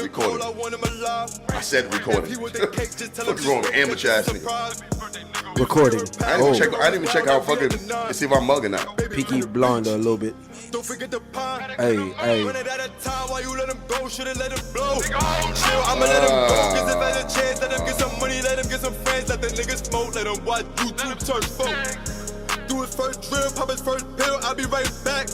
recording. I said recording. What's wrong with amateur ass nigga? Recording. I didn't even check how fucking to see if I'm mugging now. Peaky Blonde a little bit. Hey. I'ma let him go, cause if I had a chance, let him get some money, let him get some friends, let the niggas smoke, let him watch YouTube turn folk. Do his first drill, pop his first pill, I'll be right back.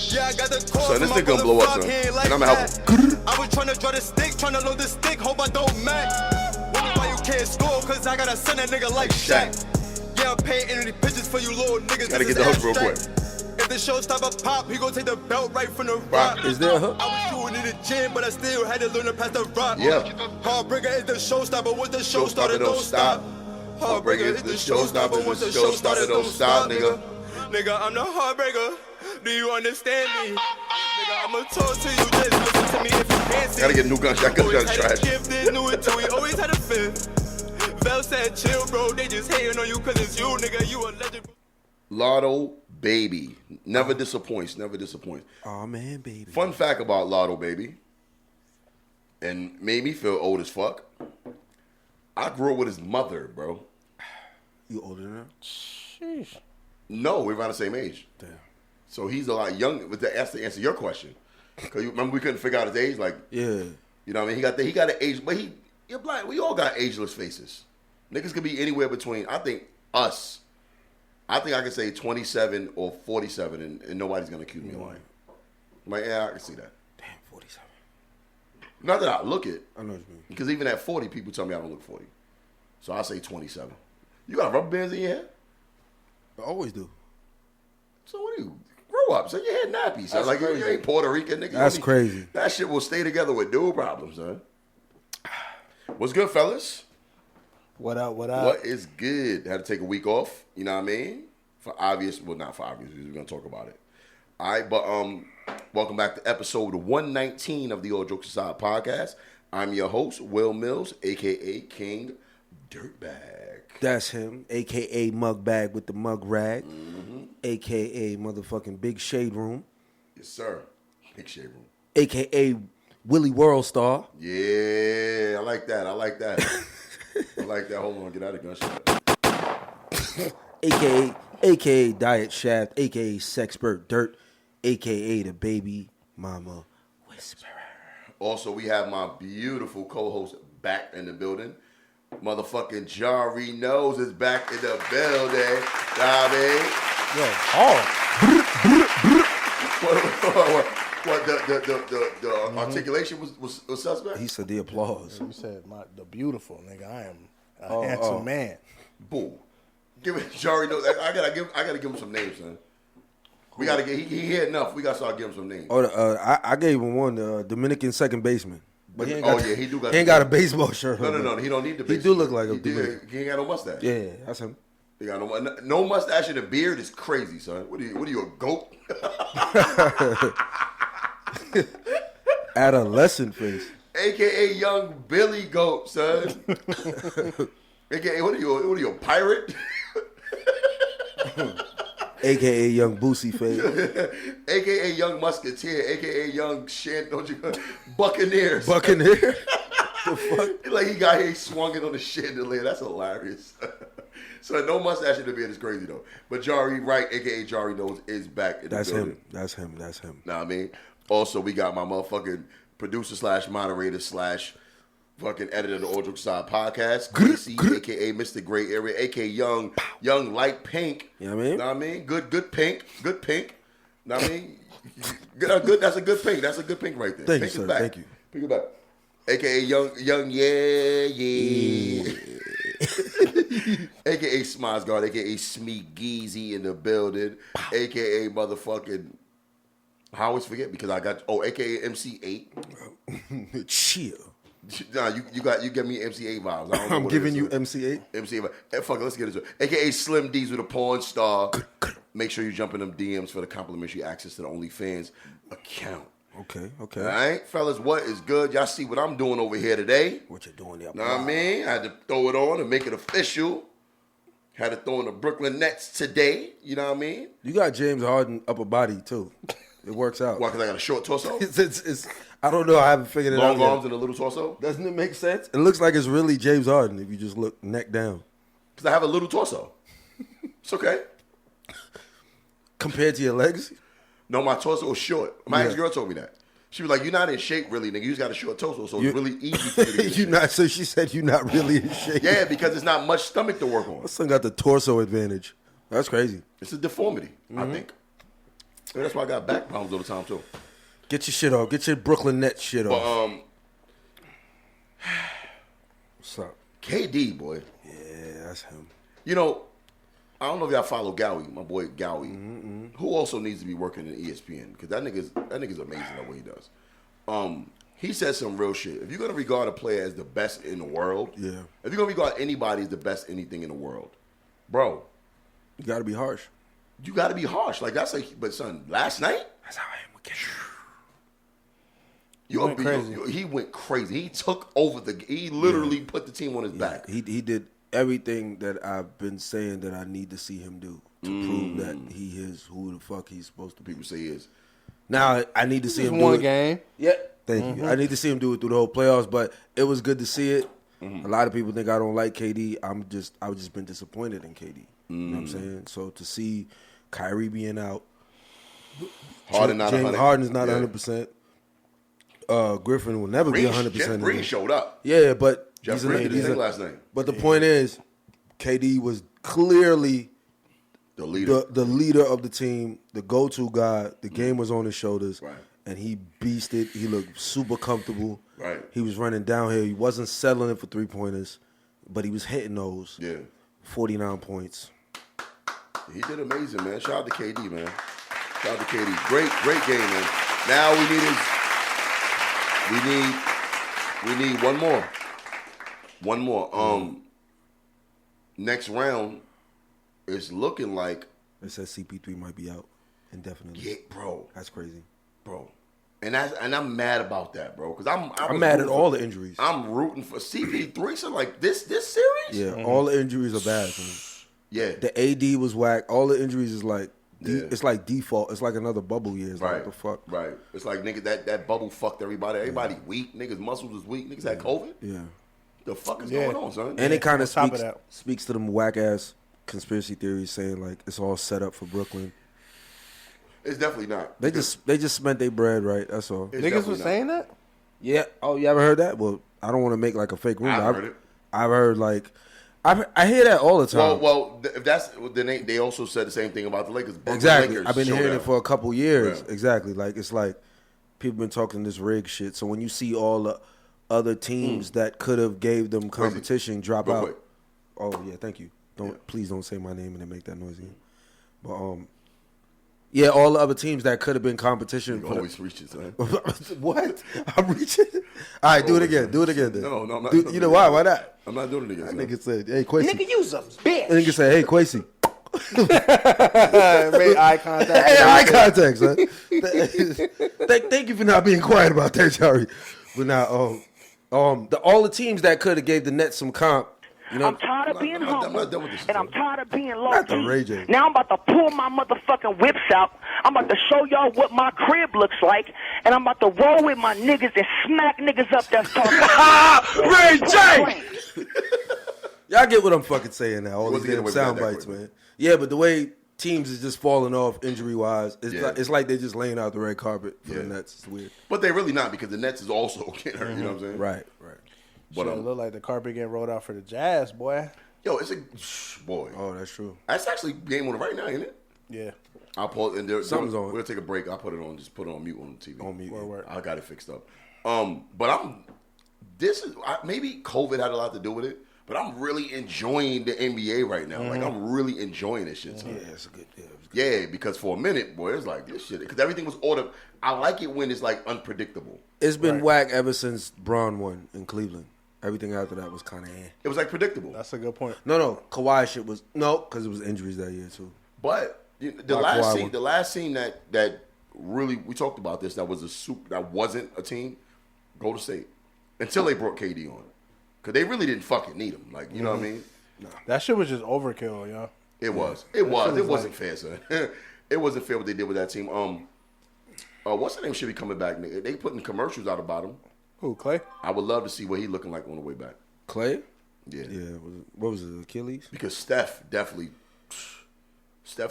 Yeah, I got the call. So this nigga gonna blow up, son. And I'ma help him. I was tryna draw the stick, tryna load the stick, hope I don't match. Wonder why you can't score, cause I gotta send a nigga like Shaq. Yeah, I'm paying any pictures for you little niggas. Gotta get the hook real quick. If the showstopper pop, he gon' take the belt right from the rock. Is there a hook? I was shooting in the gym, but I still had to learn to pass the rock. Yeah. Heartbreaker is the showstopper, once the show started, don't stop. Heartbreaker is the showstopper, once the show started, don't stop, nigga. Nigga, I'm the heartbreaker. Do you understand me? Nigga, I'ma talk to you, just listen to me if you can't see. Gotta get a new gun, that gun's trash. Knew it too, he always had a fifth. Vel said chill, bro, they just hating on you cause it's you, nigga, you a legend. Lotto Baby. Never disappoints, never disappoints. Oh man, baby. Fun fact about Lotto Baby, and made me feel old as fuck. I grew up with his mother, bro. You older than her? Sheesh. No, we're around the same age. Damn. So he's a lot younger. That's to answer your question. Cause you remember we couldn't figure out his age. Like, yeah, you know what I mean. He got an age, but you're black. We all got ageless faces. Niggas could be anywhere between. I think I could say 27 or 47, and nobody's gonna accuse me of lying. I'm like, yeah, I can see that. Damn, 47. Not that I look it. I know what you mean. Because even at 40, people tell me I don't look 40. So I say 27. You got rubber bands in your head? I always do. So what do you grow up? So your head nappy. So like you ain't Puerto Rican, nigga. That's crazy. That shit will stay together with no problems, son. What's good, fellas? What up? What is good? Had to take a week off, you know what I mean? Not for obvious reasons, we're going to talk about it. All right, but welcome back to episode 119 of the All Jokes Aside podcast. I'm your host, Will Mills, a.k.a. King Dirtbag. That's him, a.k.a. Mug Bag with the mug rag, a.k.a. motherfucking Big Shade Room. Yes, sir. Big Shade Room. A.k.a. Willie World Star. Yeah, I like that. I like that. Hold on, get out of gunshot. A.k.a. Diet Shaft, a.k.a. Sexpert Dirt, a.k.a. the Baby Mama Whisperer. Also, we have my beautiful co-host back in the building. Motherfucking Jari Knows is back in the building. What the articulation was suspect? He said the applause. You said the beautiful nigga. I am a handsome man. Boom. Give it Jari Knows. I gotta give him some names, son. We gotta get he had enough. We gotta start giving him some names. I gave him one, Dominican second baseman. But he ain't got a baseball shirt. No, he don't need the baseball. He do look like a Dominican. He ain't got no mustache. Yeah, that's him. He got no mustache and a beard is crazy, son. What are you, a goat? Adolescent face. AKA Young Billy Goat, son. AKA what are you, a pirate? AKA Young Boosie face. AKA Young Musketeer. AKA Young Buccaneer. Buccaneer? The fuck? Like he got here, he swung it on the chandelier. That's hilarious. So no mustache in the beard is crazy though. But Jari Wright, AKA Jari Knows, is back in the building. That's him. Know what I mean? Also, we got my motherfucking producer / moderator / fucking editor of the All Jokes Aside podcast, Gracie, a.k.a. Mr. Gray Area, a.k.a. Young Light Pink. You know what I mean? Know what I mean? Good pink. Know what I mean? Good. That's a good pink. That's a good pink right there. Thank pink you, sir. Back. Thank you. Pink it back. A.k.a. Young, yeah. A.k.a. Smozgard, a.k.a. Smeek Geezy in the building, a.k.a. motherfucking... I always forget because I got a.k.a. MC8. Chill. Nah, you give me MC8 vibes. I don't know I'm giving you MC8. MC8 vibes. Hey, fuck it, let's get into it. A.k.a. Slim D's with a porn star. Make sure you jump in them DMs for the complimentary access to the OnlyFans account. Okay. All right, fellas, what is good? Y'all see what I'm doing over here today? What you doing there? Know what I mean? I had to throw it on and make it official. Had to throw in the Brooklyn Nets today. You know what I mean? You got James Harden upper body too. It works out. Why? Because I got a short torso? I don't know. I haven't figured it out Long yet. arms and a little torso. Doesn't it make sense? It looks like it's really James Harden if you just look neck down. Because I have a little torso. It's okay. Compared to your legs? No, my torso is short. My ex-girl told me that. She was like, "You're not in shape, really, nigga. You just got a short torso, so it's really easy for you to get You not. So she said you're not really in shape. Yeah, because there's not much stomach to work on. My son got the torso advantage. That's crazy. It's a deformity, I think. And that's why I got back problems all the time, too. Get your shit off. Get your Brooklyn Nets shit But, off. What's up? KD, boy. Yeah, that's him. You know, I don't know if y'all follow Gowie, my boy Gowie, who also needs to be working in ESPN, because that nigga's amazing at what he does. He said some real shit. If you're gonna regard a player as the best in the world, if you're gonna regard anybody as the best anything in the world, bro, You got to be harsh. you got to be harsh. Like that's like, but son, last night, That's how I am with KD. He went crazy. He took over he literally put the team on his back. He did everything that I've been saying that I need to see him do to prove that he is who the fuck he's supposed to be. People say he is. Now I need to see him do one it. game. Yeah, thank you. I need to see him do it through the whole playoffs, but it was good to see it. A lot of people think I don't like KD. I've just been disappointed in KD. You know what I'm saying? So to see Kyrie being out, Harden not James 100. Harden's not 100%. Griffin will never be 100%. Jeff Green showed up. Yeah, but Jeff he's Green did his he's thing last night. But the point is, KD was clearly The leader. the leader of the team, the go-to guy. The game was on his shoulders, Right. and he beasted. He looked super comfortable. Right. He was running downhill. He wasn't settling it for three-pointers, but he was hitting those. Yeah. 49 points. He did amazing, man. Shout out to KD, man. Shout out to KD. Great game, man. Now we need one more. One more. Next round is looking like It says CP3 might be out indefinitely. yeah, bro. That's crazy. Bro. And I'm mad about that, bro. Because I'm mad at all the injuries. I'm rooting for CP3. So like this series? Yeah, all the injuries are bad. Man. Yeah. The AD was whack. All the injuries is like Yeah. it's like default. It's like another bubble year. It's like, what the fuck? Right. It's like nigga that bubble fucked everybody. Everybody weak. Niggas muscles was weak. Niggas had COVID. Yeah. The fuck is going on, son? And it kind of On top of speaks to them whack ass conspiracy theories saying like it's all set up for Brooklyn. It's definitely not. They just spent their bread right. That's all. It's Niggas definitely was not. saying that? Yeah. Oh, you ever heard that? Well, I don't want to make like a fake rumor. I've heard it. I've heard like I hear that all the time. Well, if that's then they also said the same thing about the Lakers. Brooklyn Exactly. Lakers I've been showed hearing out. it for a couple years. Yeah. Exactly. Like it's like people been talking this rig shit. So when you see all the other teams that could have gave them competition drop Real out. quick. Oh yeah, thank you. Please don't say my name and then make that noise again. But yeah, all the other teams that could have been competition. You for always reach it, son. What? I'm reaching. All right, do it again. Do it again. Then. No, I'm not. You know why? Why not? I'm not doing it again. That son. nigga said, "Hey, Quasi." Nigga, use a bitch. Nigga said, "Hey, Quasi." Made eye contact. Hey, eye contact, son. Thank you for not being quiet about that, Jerry. But now, all the teams that could have gave the Nets some comp. You know, I'm tired of being I'm not humble, done with this and I'm stuff. tired of being low Not the key. Ray J. Now I'm about to pull my motherfucking whips out. I'm about to show y'all what my crib looks like, and I'm about to roll with my niggas and smack niggas up that's talking. Ray J. Y'all get what I'm fucking saying now. All wasn't these getting damn away sound with that bites, quick. man. Yeah, but the way teams is just falling off injury wise, Yeah. it's like they're just laying out the red carpet for the Yeah. Nets. It's weird. But they're really not because the Nets is also getting hurt. You know what I'm saying? Right. But Shit, it look like the carpet getting rolled out for the Jazz, boy. yo, it's a boy. Oh, that's true. That's actually game on right now, isn't it? Yeah. I'll pause and there. Something's on. We'll take a break. I'll put it on. Just put it on mute on the TV. On mute. Word. I got it fixed up. But maybe COVID had a lot to do with it. But I'm really enjoying the NBA right now. Like I'm really enjoying this shit. Son. Yeah, it's a good. Yeah, it was good. Yeah, because for a minute, boy, it's like this shit. Because everything was ordered. I like it when it's like unpredictable. It's been whack ever since Braun won in Cleveland. Everything after that was kind of It was like predictable. That's a good point. No, Kawhi shit was because it was injuries that year too. But the last scene that really we talked about this that wasn't a team, Golden State, until they brought KD on, because they really didn't fucking need him. Like you know what I mean? That shit was just overkill, yo. It was. It wasn't fair, son. It wasn't fair what they did with that team. What's the name should be coming back, nigga? They putting commercials out about him. Who, Clay? I would love to see what he looking like on the way back. Clay? Yeah. What was it, Achilles? Because Steph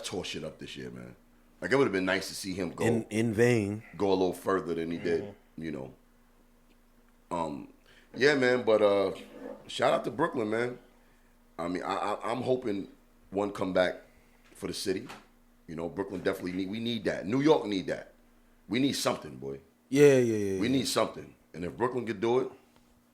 tore shit up this year, man. Like, it would have been nice to see him go in vain. Go a little further than he did, you know. Yeah, man, but shout out to Brooklyn, man. I mean, I'm hoping one come back for the city. You know, Brooklyn definitely we need that. New York need that. We need something, boy. Yeah. We need something. And if Brooklyn could do it,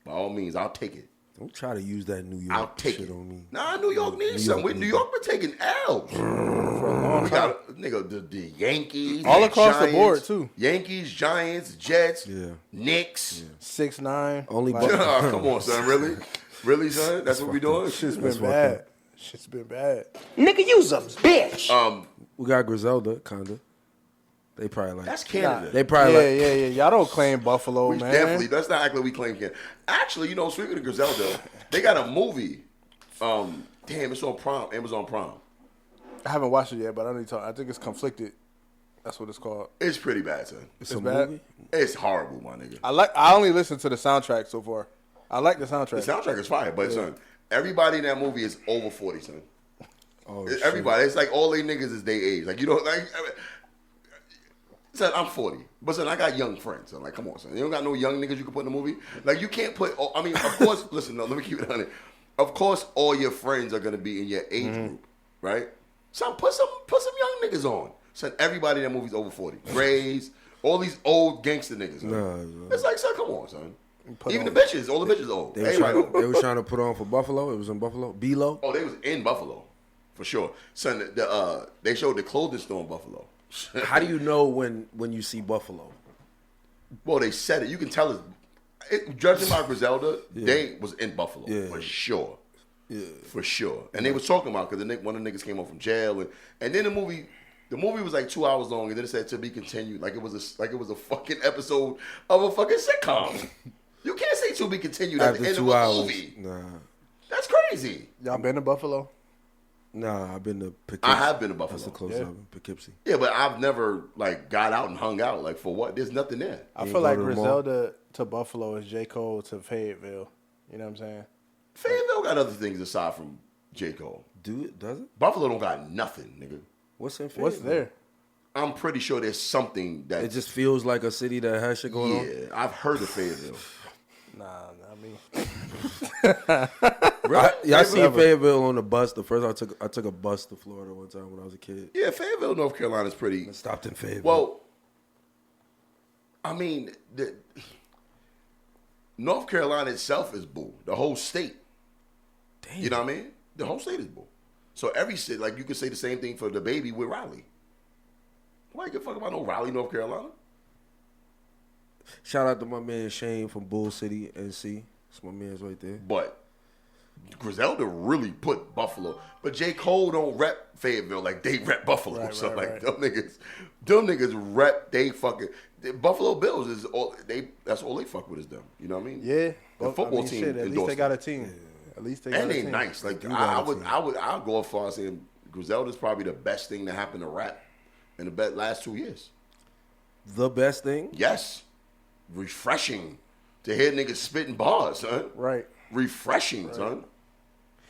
by all means, I'll take it. Don't try to use that New York I'll take shit it. on me. Nah, New York needs something. New York been taking L's. For a long time. The Yankees. All across Giants, the board, too. Yankees, Giants, Jets, Knicks. 6'9". Only Come on, son. Really? Really, son? That's what we doing? Shit's been bad. Shit's been bad. Nigga, you's a bitch. We got Griselda, kinda. They probably like That's Canada. They probably Yeah. Y'all don't claim Buffalo, man. Definitely. That's not actually we claim Canada. Actually, you know, speaking of Griselda, they got a movie. Damn, it's on Prime, Amazon Prime. I haven't watched it yet, but I think it's Conflicted. That's what it's called. It's pretty bad, son. It's a bad? movie. It's horrible, my nigga. I only listened to the soundtrack so far. I like the soundtrack. The soundtrack is fire, but son, everybody in that movie is over 40, son. Oh, Everybody. It's like all they niggas is their age. Like, you know, like, son, I'm 40. But son, I got young friends. So like, come on, son. You don't got no young niggas you can put in the movie? Like, you can't put, I mean, of course, listen, no, let me keep it on it. Of course, all your friends are going to be in your age group, right? Son, put some young niggas on. Son, everybody in that movie's over 40. Grays, all these old gangster niggas. Son. It's like, son, come on, son. Even the bitches, all the bitches old. They was trying to put on for Buffalo. It was in Buffalo. B-Lo. Oh, they was in Buffalo, for sure. Son, they showed the clothing store in Buffalo. How do you know when you see Buffalo? Well, they said it. You can tell judging by Griselda, they was in Buffalo for sure. Yeah, for sure. And they was talking about because one of the niggas came home from jail, and then the movie was like 2 hours long, and then it said to be continued, like it was a fucking episode of a fucking sitcom. You can't say to be continued at the end of a movie. Nah, that's crazy. Y'all been to Buffalo? Nah, I've been to Poughkeepsie. I have been to Buffalo. That's the closest I've been, Poughkeepsie. Yeah, but I've never like got out and hung out. Like for what? There's nothing there. I feel like Griselda to Buffalo is J. Cole to Fayetteville. You know what I'm saying? Fayetteville got other things aside from J. Cole. Does it? Buffalo don't got nothing, nigga. What's in Fayetteville? What's there? I'm pretty sure there's something that it just feels like a city that has shit going on. Yeah, I've heard of Fayetteville. Nah, I mean, I seen Fayetteville on the bus. The first I took a bus to Florida one time when I was a kid. Yeah, Fayetteville, North Carolina is pretty. I stopped in Fayetteville. Well, I mean, North Carolina itself is boo. The whole state. Damn. You know what I mean? The whole state is boo. So every city, like you could say the same thing for the baby with Raleigh. Why you give a fuck about no Raleigh, North Carolina? Shout out to my man Shane from Bull City, NC. That's my man's right there. But Griselda really put Buffalo. But J. Cole don't rep Fayetteville like they rep Buffalo. Right, so right. them niggas rep they fucking Buffalo Bills is all that's all they fuck with is them. You know what I mean? Yeah. The football team. Shit, at least they got a team. Yeah. At least they got a team. And they nice. Like I'll go as far as saying Griselda's probably the best thing that happened to rap in the last 2 years. The best thing? Yes. Refreshing to hear niggas spitting bars, son. Right. Refreshing, son.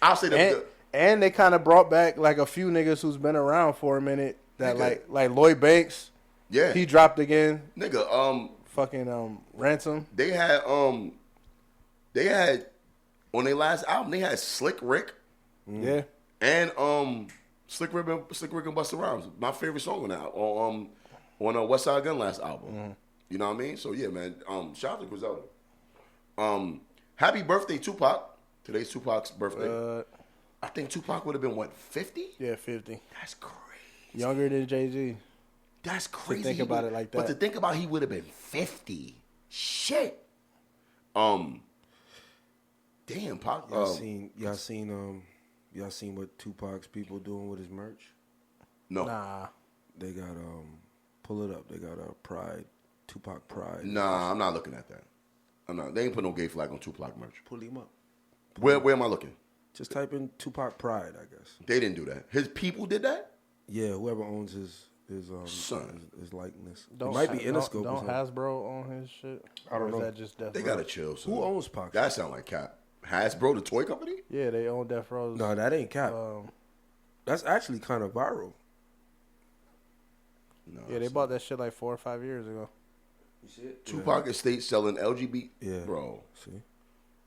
I'll say that. And they kind of brought back like a few niggas who's been around for a minute. That like Lloyd Banks. Yeah. He dropped again. Nigga, fucking Ransom. They had on their last album they had Slick Rick. Yeah. And Slick Rick and Busta Rhymes. My favorite song on that on West Side Gun last album. Mm-hmm. You know what I mean? So yeah, man. Shout out to Griselda. Happy birthday, Tupac. Today's Tupac's birthday. I think Tupac would have been what, 50? Yeah, 50. That's crazy. Younger than Jay-Z. That's crazy. To think about it like that. But to think about he would have been 50. Shit. Damn, Pac. Y'all seen what Tupac's people doing with his merch? No. Nah. They got pull it up. They got Pride, Tupac Pride. Nah, I'm not looking at that. I'm not. They ain't put no gay flag on Tupac merch. Pull him up. Where am I looking? Just type in Tupac Pride, I guess. They didn't do that. His people did that? Yeah, whoever owns his likeness. Don't it might be Interscope. Don't Hasbro own his shit? I don't know. Is that just Death They Row? gotta chill. Son. Who owns Phuckers? That sound like Cap. Hasbro, the toy company? Yeah, they own Death Row. No, that ain't Cap. That's actually kind of viral. No, Yeah, they bought that shit like 4 or 5 years ago. You see it? Tupac estate selling LGBT. Yeah. Bro. See?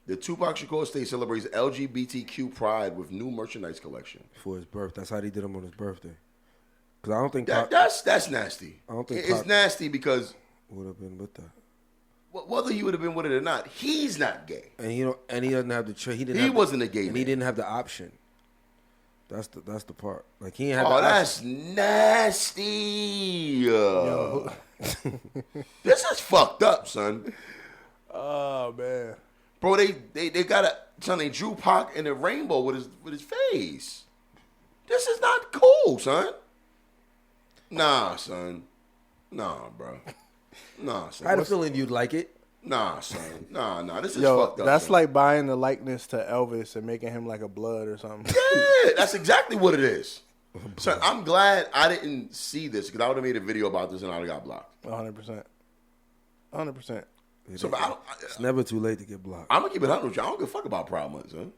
The Tupac Shakur estate celebrates LGBTQ pride with new merchandise collection. For his birth. That's how they did him on his birthday. Because I don't think That's nasty. I don't think it's Pac nasty because would have been with that. whether he would have been with it or not, he's not gay. And he doesn't have the He wasn't a gay and man. he didn't have the option. That's the part. Like he ain't have Oh, the that's option. nasty. This is fucked up, son. Oh man, Bro, they got they drew Pac in a rainbow with his face. This is not cool, son. Nah, son. Nah, bro. Nah, son. I had a feeling you'd like it. Nah, son. Nah. This is yo, fucked up. that's son. like buying the likeness to Elvis and making him like a blood or something. Yeah, that's exactly what it is. Son, I'm glad I didn't see this because I would have made a video about this and I would have got blocked. 100%. 100%. So, but It's never too late to get blocked. I'm gonna keep it 100 with you. I don't give a fuck about Pride Month, son.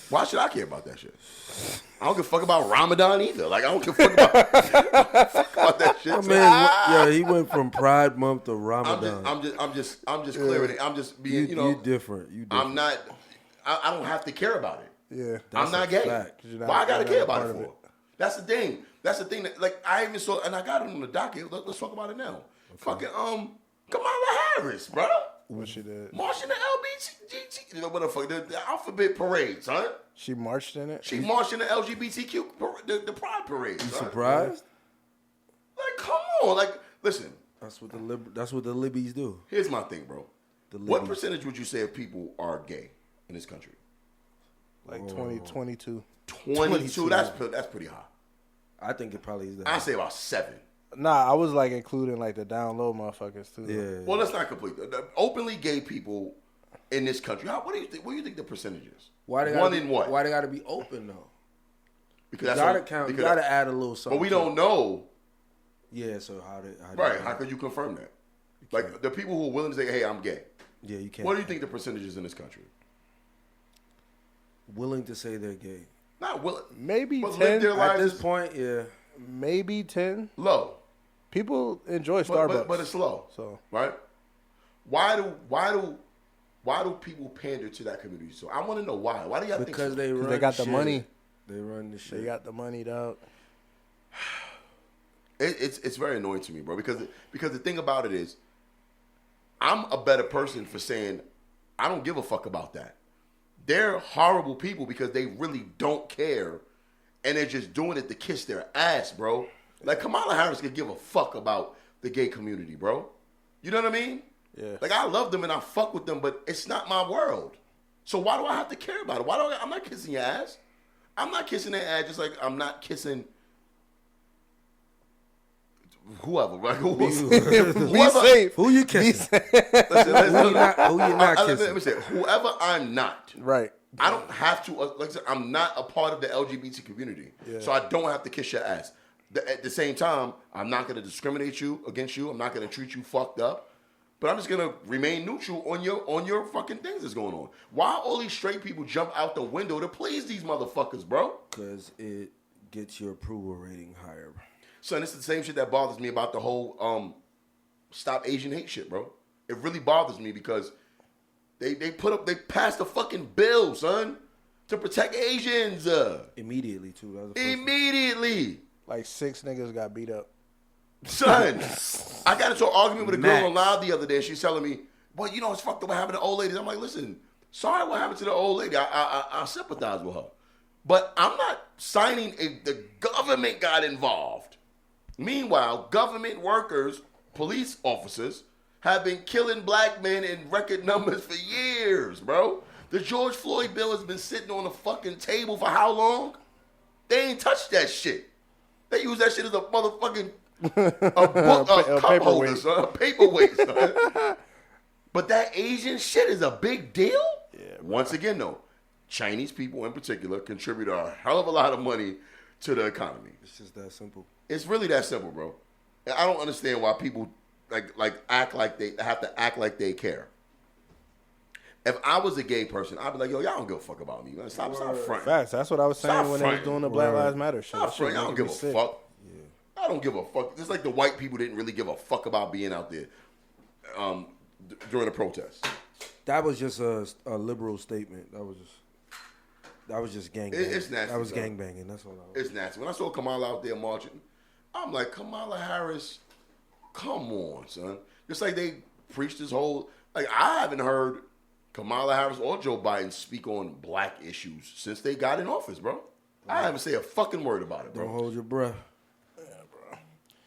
Why should I care about that shit? I don't give a fuck about Ramadan either. Like I don't give a fuck about that shit. I son. mean, yeah, he went from Pride Month to Ramadan. I'm just clearing it. I'm just being, You different. I'm not. I don't have to care about it. Yeah. I'm not gay. fact. Why I gotta care about part it of for? it. That's the thing. That's the thing that like I even saw, and I got it on the docket. Let's talk about it now. Fucking Kamala Harris, bro. What she did. Marching the LBGT, what the fuck, the alphabet parade, son. She marched in it. She marched in the LGBTQ, the Pride parade. You son. surprised? Like, come on, like, listen. That's what the Libbies do. Here's my thing, bro. The What Libbies. percentage would you say of people are gay in this country? Like 22. 22. That's pretty high. I think it probably is that. I say about 7. Nah, I was like including like the down low motherfuckers too. Yeah. Well, let's not complete the openly gay people in this country. What do you think? What do you think the percentage is? Why they One gotta in be, what? Why they got to be open though? Because You that's gotta what- count. You because- gotta add a little something. But we to don't it. know. Yeah. So how did Right? How could you confirm that? Like the people who are willing to say, "Hey, I'm gay." Yeah, you can't. What do you think the percentage is in this country? Willing to say they're gay. Not willing. Maybe But 10. live their At lives this is point, yeah. Maybe 10. low. People enjoy But, Starbucks. but it's low. So Right? Why do people pander to that community? So I want to know why. Why do y'all think Because so? they run. they got the shit. money. They run the shit. They got the money, dog. It's very annoying to me, bro. Because the thing about it is, I'm a better person for saying I don't give a fuck about that. They're horrible people because they really don't care, and they're just doing it to kiss their ass, bro. Like Kamala Harris could give a fuck about the gay community, bro. You know what I mean? Yeah. Like I love them and I fuck with them, but it's not my world. So why do I have to care about it? I'm not kissing your ass. I'm not kissing their ass just like I'm not kissing whoever, right? Be Whoever, safe. Who you kissing? Listen, Who you not let kissing? me say, whoever I'm not, Right. I don't have to. Like I said, I'm not a part of the LGBT community, so I don't have to kiss your ass. At the same time, I'm not going to discriminate against you. I'm not going to treat you fucked up. But I'm just going to remain neutral on your fucking things that's going on. Why all these straight people jump out the window to please these motherfuckers, bro? Because it gets your approval rating higher. Son, it's the same shit that bothers me about the whole Stop Asian Hate shit, bro. It really bothers me because they passed a fucking bill, son, to protect Asians. Immediately, too. That was the first one. Immediately. Like 6 niggas got beat up. Son, I got into an argument with a girl Max. on live the other day. She's telling me, "Well, you know it's fucked up what happened to old ladies." I'm like, "Listen, sorry what happened to the old lady. I sympathize with her, but I'm not signing. The government got involved. Meanwhile, government workers, police officers, have been killing black men in record numbers for years, bro. The George Floyd bill has been sitting on the fucking table for how long? They ain't touched that shit. They use that shit as a motherfucking a cup holder, son, a paperweight, son. But that Asian shit is a big deal. Yeah, bro. Once again, though, Chinese people in particular contribute a hell of a lot of money to the economy. It's just that simple. It's really that simple, bro. And I don't understand why people like act like they have to act like they care. If I was a gay person, I'd be like, yo, y'all don't give a fuck about me. Man. Stop fronting. Facts. That's what I was saying Stop when they fronting. was doing the Black Lives Matter shit. Stop That shit fronting. I don't making give a me sick. fuck. I don't give a fuck. Just like the white people didn't really give a fuck about being out there during the protest. That was just a liberal statement. That was just gang banging. It's nasty. That was son. gang banging. That's all. That was. It's nasty. When I saw Kamala out there marching, I'm like, Kamala Harris, come on, son. Just like they preached this whole, like I haven't heard Kamala Harris or Joe Biden speak on black issues since they got in office, bro. I haven't said a fucking word about it, bro. Don't hold your breath. Yeah, bro.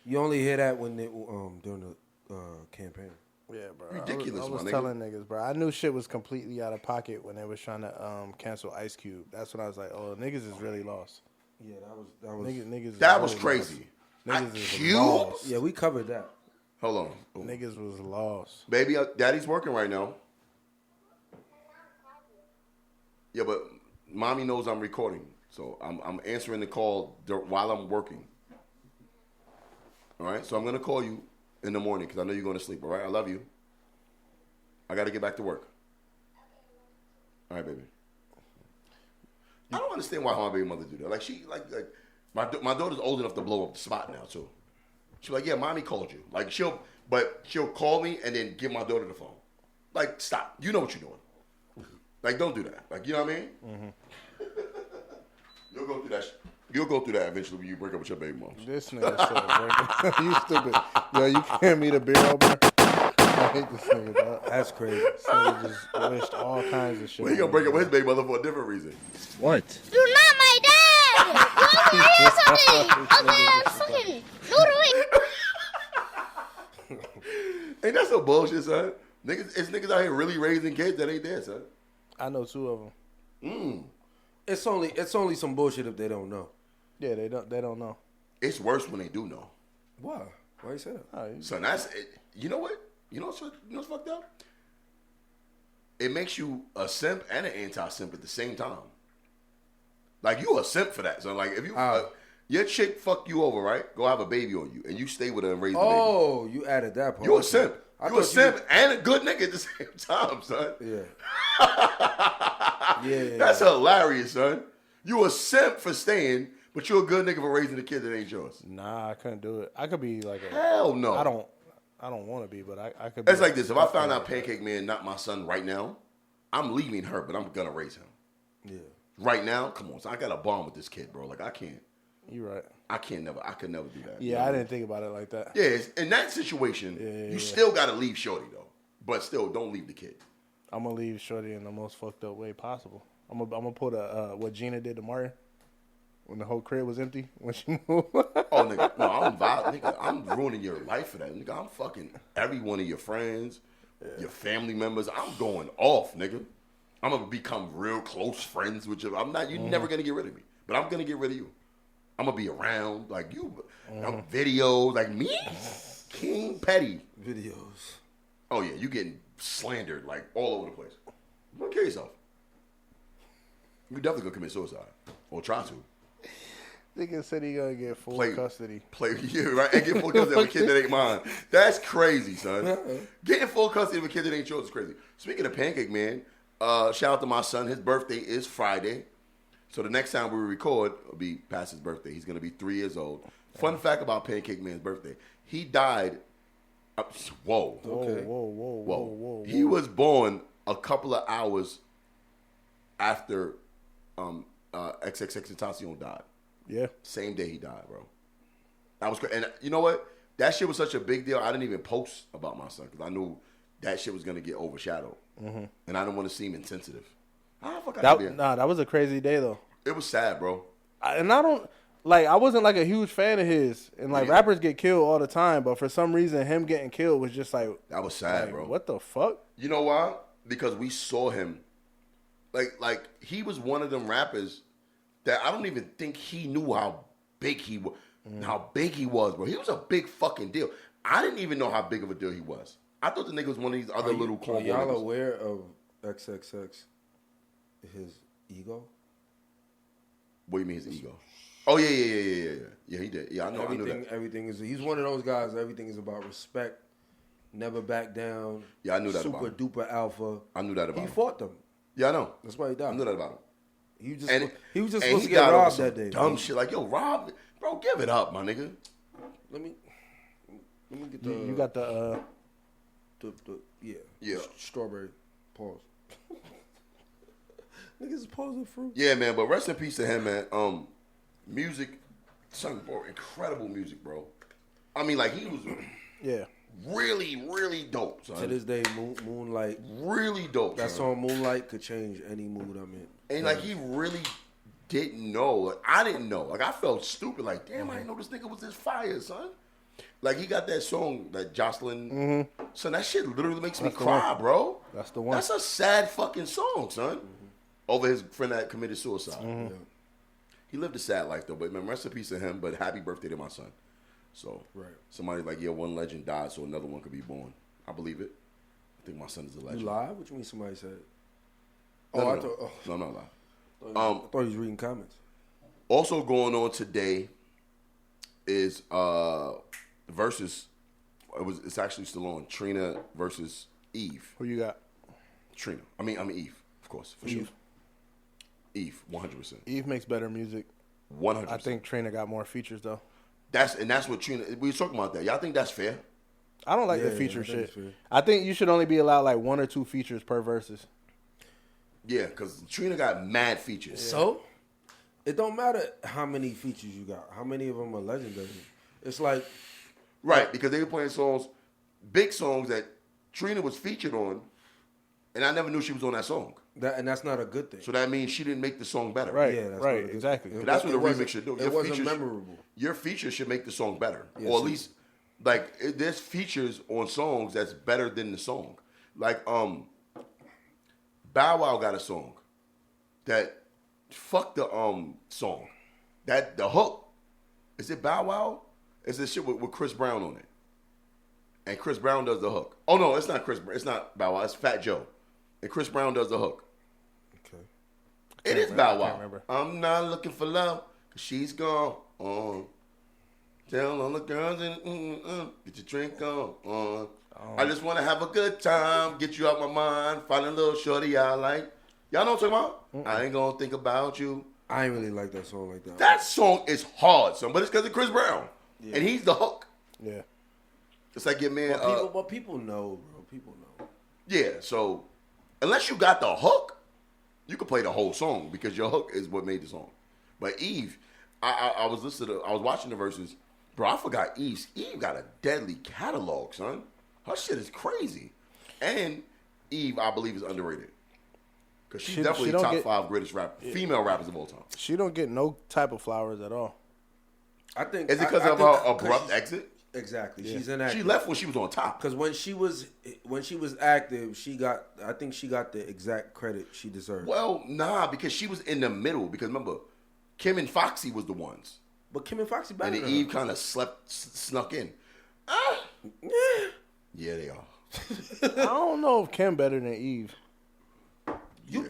You only hear that when they during the campaign. Yeah, bro. Ridiculous, I was my nigga. telling niggas, bro. I knew shit was completely out of pocket when they was trying to cancel Ice Cube. That's when I was like, oh, niggas is really lost. Yeah, that was Niggas That is was really crazy. Niggas is Cube? lost. Yeah, we covered that. Hold on. lost. Niggas was lost. Baby, daddy's working right now. Yeah, but mommy knows I'm recording. So I'm answering the call while I'm working. All right? So I'm going to call you in the morning because I know you're going to sleep. All right? I love you. I got to get back to work. All right, baby. I don't understand why my baby mother do that. Like, my daughter's old enough to blow up the spot now, too. She's like, yeah, mommy called you. Like, she'll call me and then give my daughter the phone. Like, stop. You know what you're doing. Like, don't do that. Like, you know what I mean? Mm-hmm. You'll go through that. You'll go through that eventually when you break up with your baby mom. This nigga said, bro. You stupid. Yo, you can't meet a beer over. I hate this nigga, dog. That's crazy. This nigga just wished all kinds of shit. Well, he gonna break up with his baby mother for a different reason. What? You're not my dad! You want me to hear something? Okay, I'm fucking noodling. Ain't that some bullshit, son? It's niggas out here really raising kids that ain't there, son. I know two of them. It's only some bullshit if they don't know. Yeah, they don't know. It's worse when they do know. Why? Why you say that? Oh, Son, that's it. You know what? You know what's fucked up? It makes you a simp and an anti-simp at the same time. Like, you a simp for that, son. Like, if you your chick fuck you over, right? Go have a baby on you, and you stay with her and raise the baby. Oh, you added that part. You a simp. I You a thought simp and a good nigga at the same time, son. Yeah. Yeah. That's hilarious, son. You a simp for staying, but you a good nigga for raising a kid that ain't yours. Nah, I couldn't do it. I could be like a. Hell no. I don't want to be, but I could. Be It's like this. If I found out Pancake Man not my son right now, I'm leaving her, but I'm gonna raise him. Yeah. Right now, come on, son. I got a bond with this kid, bro. Like I can't. You right. I could never do that. Yeah, I didn't think about it like that. Yeah, in that situation, you still gotta leave Shorty though. But still, don't leave the kid. I'm gonna leave Shorty in the most fucked up way possible. I'm gonna put what Gina did to Martin when the whole crib was empty when she moved. Oh, nigga, no, I'm violent, nigga. I'm ruining your life for that, nigga. I'm fucking every one of your friends, your family members. I'm going off, nigga. I'm gonna become real close friends with you. I'm not. You're never gonna get rid of me, but I'm gonna get rid of you. I'm gonna be around like you. Videos like me, King Petty Videos. Oh yeah, you getting slandered like all over the place. Don't kill yourself. You definitely gonna commit suicide or try to. Nigga said he gonna get full custody. Play you right and get full custody of a kid that ain't mine. That's crazy, son. Getting full custody of a kid that ain't yours is crazy. Speaking of Pancake Man, shout out to my son. His birthday is Friday, so the next time we record will be past his birthday. He's gonna be 3 years old. Fun fact about Pancake Man's birthday: he died. Whoa. Okay. Whoa. He was born a couple of hours after XXXTentacion died. Yeah. Same day he died, bro. That was crazy. And you know what? That shit was such a big deal. I didn't even post about my son because I knew that shit was going to get overshadowed. Mm-hmm. And I didn't want to seem insensitive. That was a crazy day, though. It was sad, bro. I wasn't like a huge fan of his. And rappers get killed all the time. But for some reason, him getting killed was just like. That was sad, bro. What the fuck? You know why? Because we saw him. Like he was one of them rappers that I don't even think he knew how big he was. How big he was, bro. He was a big fucking deal. I didn't even know how big of a deal he was. I thought the nigga was one of these other little cornball Are y'all niggas. aware of XXX? His ego? What do you mean his ego? Oh yeah. Yeah, he did. Yeah, I knew that. Everything is. He's one of those guys. Everything is about respect. Never back down. Yeah, I knew that Super about him. duper alpha. I knew that about He him. fought them. Yeah, I know. That's why he died. I knew that about him. He was just And supposed he to get died over robbed some that day. dumb shit. Like, yo, Rob, bro, give it up, my nigga. Let me get the. You got the Yeah. Strawberry. Pause. Niggas is pausing fruit. Yeah, man, but rest in peace to him, man. Music, son, bro, incredible music, bro. I mean, like, he was really, really dope, son. To this day, Moonlight. Really dope. That son. song Moonlight could change any mood I'm in. And like he really didn't know. Like I didn't know. Like I felt stupid. Like damn, I didn't know this nigga was this fire, son. Like he got that song, that Jocelyn. Son, that shit literally makes me cry, bro. That's the one. That's a sad fucking song, son. Over his friend that committed suicide. Yeah. He lived a sad life though. But man, rest in peace to him. But happy birthday to my son. So somebody like, yeah, one legend died, so another one could be born. I believe it. I think my son is a legend. You live? What you mean somebody said? No, I no, thought. no, I'm not lying. I thought he was reading comments. Also going on today is versus. It's actually still on. Trina versus Eve. Who you got? Trina. I mean Eve, of course, for sure. Eve, 100%. Eve makes better music. 100%. I think Trina got more features though. That's what Trina. We were talking about that. Y'all think that's fair? I don't like the feature shit. I think you should only be allowed like 1 or 2 features per verses. Yeah, because Trina got mad features. So, it don't matter how many features you got. How many of them are legendary? It's like... Right, because they were playing songs, big songs that Trina was featured on, and I never knew she was on that song. And that's not a good thing. So that means she didn't make the song better. Right, Yeah, that's right, not a exactly. good- That's what the wasn't- remix should do. It wasn't memorable. Your features should make the song better. Yeah, or at see. least, like, there's features on songs that's better than the song. Like, Bow Wow got a song that, fuck the song. That, the hook, is it Bow Wow? It's this shit with Chris Brown on it. And Chris Brown does the hook. Oh, no, it's not Chris Brown. It's not Bow Wow. It's Fat Joe. And Chris Brown does the hook. Okay. It is Bow Wow. remember. I'm not looking for love, cause she's gone. Tell all the girls get your drink on. I just want to have a good time, get you out my mind, find a little shorty I like. Y'all know what I'm talking about? I ain't gonna think about you. I ain't really like that song like that. That song is hard, son, but it's because of Chris Brown. Yeah. And he's the hook. Yeah. It's like your man. But people know, bro. People know. Yeah, so unless you got the hook, you can play the whole song because your hook is what made the song. But Eve, I was watching the verses, bro. I forgot Eve. Eve got a deadly catalog, son. Her shit is crazy, and Eve, I believe, is underrated because she's definitely top 5 greatest female rappers of all time. She don't get no type of flowers at all. I think is it because of her abrupt exit? Exactly. Yeah. She's inactive. She left when she was on top. Because when she was active, I think she got the exact credit she deserved. Well, nah, because she was in the middle. Because remember, Kim and Foxy was the ones. But Kim and Foxy better and than then Eve her. kind of snuck in. Yeah, they are. I don't know if Kim better than Eve. You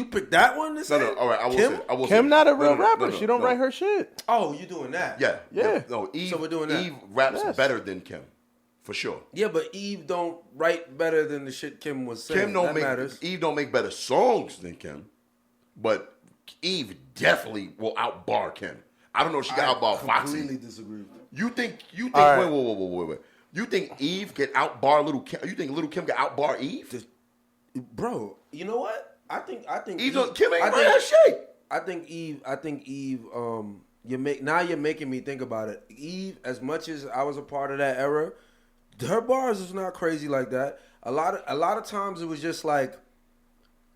picked that one? No, all right, I will Kim? say. I will Kim say. not a real No, rapper. no, She don't no. write her shit. Oh, you doing that? Yeah. No, Eve. So we're doing that. Eve raps Yes. better than Kim, for sure. Yeah, but Eve don't write better than the shit Kim was saying. Eve don't make better songs than Kim, but Eve definitely will outbar Kim. I don't know if she can outbar I Foxy. completely disagree with that. You think? All right. Wait. You think Eve can outbar Little Kim? You think Little Kim can outbar Eve? Bro, you know what? I think Kim ain't write her shit. I think Eve. You're making me think about it. Eve, as much as I was a part of that era, her bars is not crazy like that. A lot of times it was just like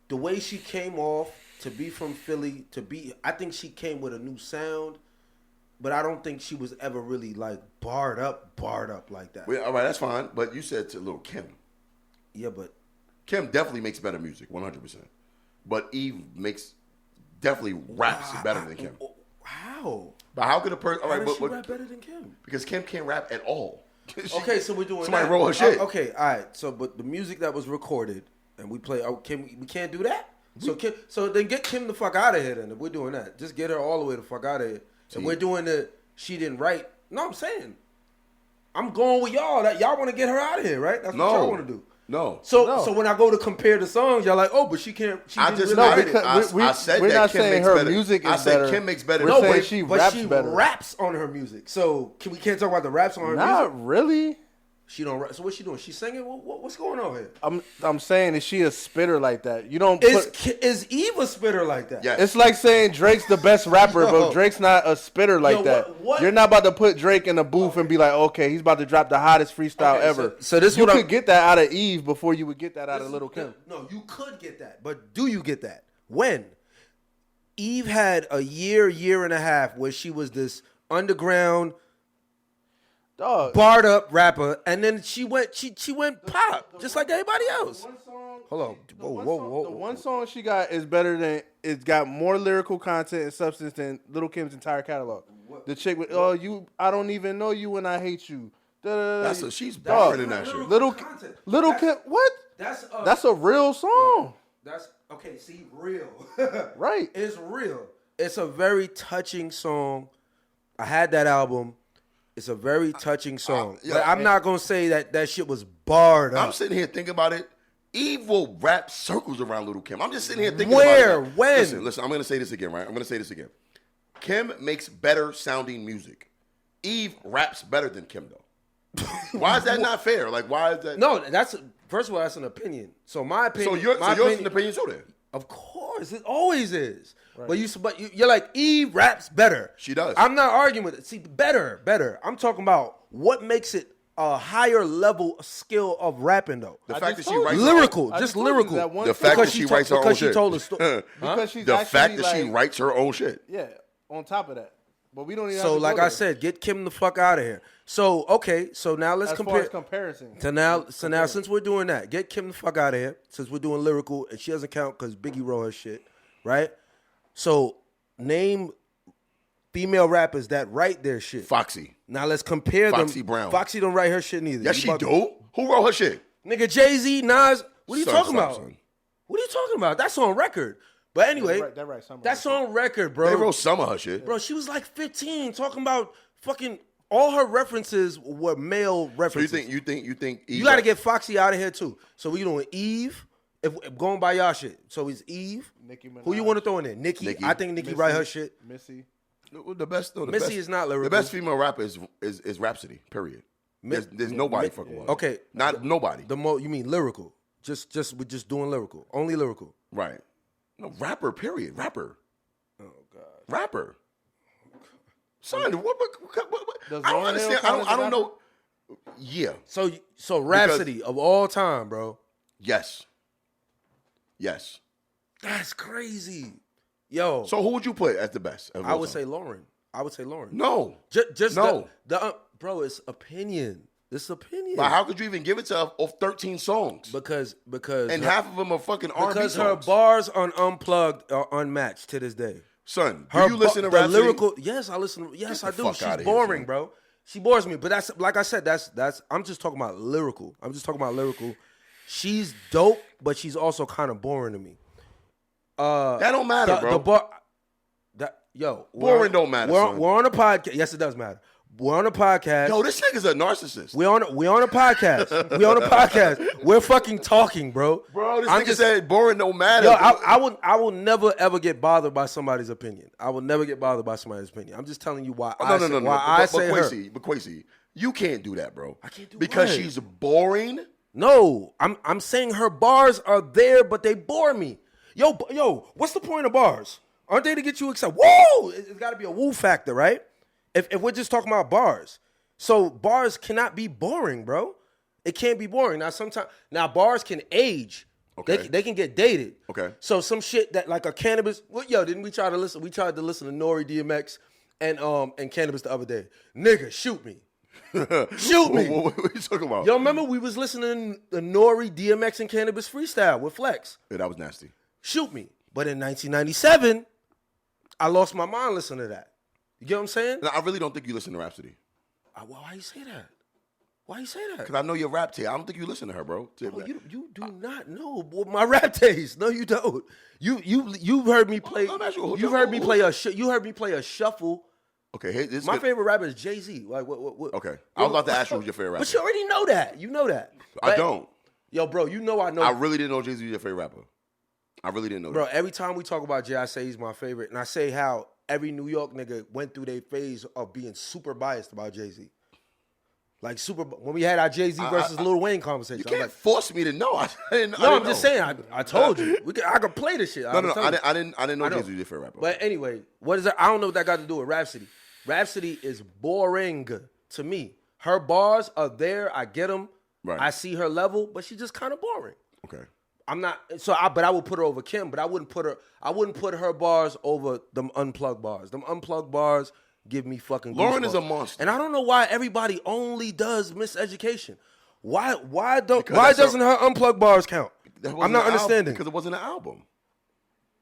the way she came off to be from Philly I think she came with a new sound, but I don't think she was ever really like barred up like that. Well, all right, that's fine. But you said to Little Kim. Yeah, but Kim definitely makes better music, 100%. But Eve definitely raps better than Kim. How? But how could a person? All How right, does she rap better than Kim? Because Kim can't rap at all. Okay, so we're doing somebody that. roll her shit. Okay, all right. So, but the music that was recorded and we play, we can't do that. So then get Kim the fuck out of here. Then if we're doing that, just get her all the way the fuck out of here And we're doing the she didn't write. No, I'm saying I'm going with y'all. That y'all want to get her out of here, right? That's what y'all want to do. No. So when I go to compare the songs, y'all like, oh, but she can't. She I didn't just really know write it. I said we're that not Kim saying makes her better. music is I said better. Kim makes better. We're No, saying but she But raps she better. raps on her music. So we can't talk about the raps on her music? Not really. She don't rap. So what's she doing? She singing? What's going on here? I'm saying, is she a spitter like that? You don't. Is Eve a spitter like that? Yes. It's like saying Drake's the best rapper, but Drake's not a spitter like that. what? You're not about to put Drake in a booth and be like, okay, he's about to drop the hottest freestyle ever. So this you what could get that out of Eve before you would get that out of Lil Kim. No, you could get that, but do you get that? When? Eve had a year and a half where she was this underground, barred up rapper, and then she went pop just like everybody else. Hold on, whoa. The one song she got is better than. It's got more lyrical content and substance than Lil Kim's entire catalog. The chick with I don't even know you when I hate you. She's better than that shit. Little Kim, what? That's a real song. That's okay. See, real, Right? It's real. It's a very touching song. I had that album. It's a very touching song. But I'm not gonna say that shit was barred up. I'm sitting here thinking about it. Eve will wrap circles around Lil Kim. I'm just sitting here thinking Where? about it. When? Listen, I'm gonna say this again, right? I'm gonna say this again. Kim makes better sounding music. Eve raps better than Kim though. Why is that not fair? Like, why is that? No, that's first of all, that's an opinion. So my opinion. So yours is an opinion too then? Of course, it always is. Right. But you're like Eve raps better. She does. I'm not arguing with it. See, better. I'm talking about what makes it a higher level skill of rapping though. The fact that she writes lyrical, just lyrical. The fact that she writes her own shit. Because she told a story. Because she's the actually fact that she writes her own shit. Yeah. On top of that, but we don't even. So have to like go I there. said, get Kim the fuck out of here. So okay, so now let's As compare. far as comparison. So now since we're doing that, get Kim the fuck out of here. Since we're doing lyrical, and she doesn't count because Biggie wrote her shit, right? So name female rappers that write their shit. Foxy. Now let's compare them. Foxy Brown. Foxy don't write her shit neither. Yes, she do. Who wrote her shit? Nigga, Jay-Z, Nas. What are you talking about? Son. What are you talking about? That's on record. But anyway, that's on record, bro. They wrote some of her shit. Bro, she was like 15 talking about fucking all her references were male references. So you think Eve you got to get Foxy out of here too. So we doing Eve. If going by y'all shit. So it's Eve. Nicki Minaj. Who you want to throw in there? Nicki. I think Nicki write her shit. Missy. The best. Missy is not lyrical. The best female rapper is Rhapsody. Period. There's nobody fucking with her. Okay. Not nobody. You mean lyrical? We're just doing lyrical. Only lyrical. Right. No, rapper, period. Rapper. Oh, God. Rapper. Son, what Does I don't Lauryn understand. Hill count as I a don't rapper? know. Yeah. So Rhapsody of all time, bro. Yes. That's crazy. Yo. So who would you put as the best? I would say Lauren. No. Just no. Bro, it's opinion. This opinion. But how could you even give it to her off 13 songs? Because and half of them are fucking R&B because songs. her bars on Unplugged are unmatched to this day. Son, do you listen to the Rhapsody? lyrical? Yes, I listen. Yes, I do. fuck She's outta here, boring, son. bro. She bores me. But that's like I said. That's. I'm just talking about lyrical. She's dope, but she's also kind of boring to me. That don't matter, bro. Boring don't matter, son. We're on a podcast. Yes, it does matter. We're on a podcast. Yo, this nigga's a narcissist. We on a podcast. We're fucking talking, bro. Bro, this nigga said boring don't matter. Yo, I will never ever get bothered by somebody's opinion. I will never get bothered by somebody's opinion. I'm just telling you why I say her. But Quasi, you can't do that, bro. I can't do because what? she's boring. No, I'm saying her bars are there, but they bore me. Yo, what's the point of bars? Aren't they to get you excited? Whoa! It's got to be a woo factor, right? If we're just talking about bars. So bars cannot be boring, bro. It can't be boring. Now bars can age. Okay. They can get dated. Okay. So some shit that like a Cannabis. Didn't we try to listen? We tried to listen to Rory DMX and Cannabis the other day. Nigga, shoot me. Shoot me. What are you talking about? Yo, remember we was listening to the Rory DMX and Cannabis freestyle with Flex. Yeah, that was nasty. Shoot me. But in 1997, I lost my mind listening to that. You get what I'm saying? No, I really don't think you listen to Rhapsody. Why you say that? Why you say that? Because I know your rap tape. I don't think you listen to her, bro. Oh, you do not know my rap taste. No, you don't. You heard me play. You heard me play a shuffle Okay, this My favorite rapper is Jay-Z. Like what? Okay, I was about to ask you who's your favorite rapper. But you already know that. You know that. I don't. Yo, bro, you know I know. I really didn't know Jay-Z was your favorite rapper. I really didn't know Bro, that. every time we talk about Jay, I say he's my favorite. And I say how every New York nigga went through their phase of being super biased about Jay-Z. Like when we had our Jay-Z versus Lil Wayne conversation. You can't force me to know. I didn't I'm know. just saying. I told you. I could play this shit. No. I didn't know Jay-Z was your favorite rapper. But anyway, what is it? I don't know what that got to do with Rhapsody. Rhapsody is boring to me. Her bars are there. I get them. Right. I see her level, but she's just kind of boring. Okay. I'm not. But I would put her over Kim. But I wouldn't put her bars over them unplugged bars. Them unplugged bars give me fucking. Lauren goosebumps. is a monster, and I don't know why everybody only does Miseducation. Why doesn't her unplugged bars count? I'm not understanding. Because it wasn't an album.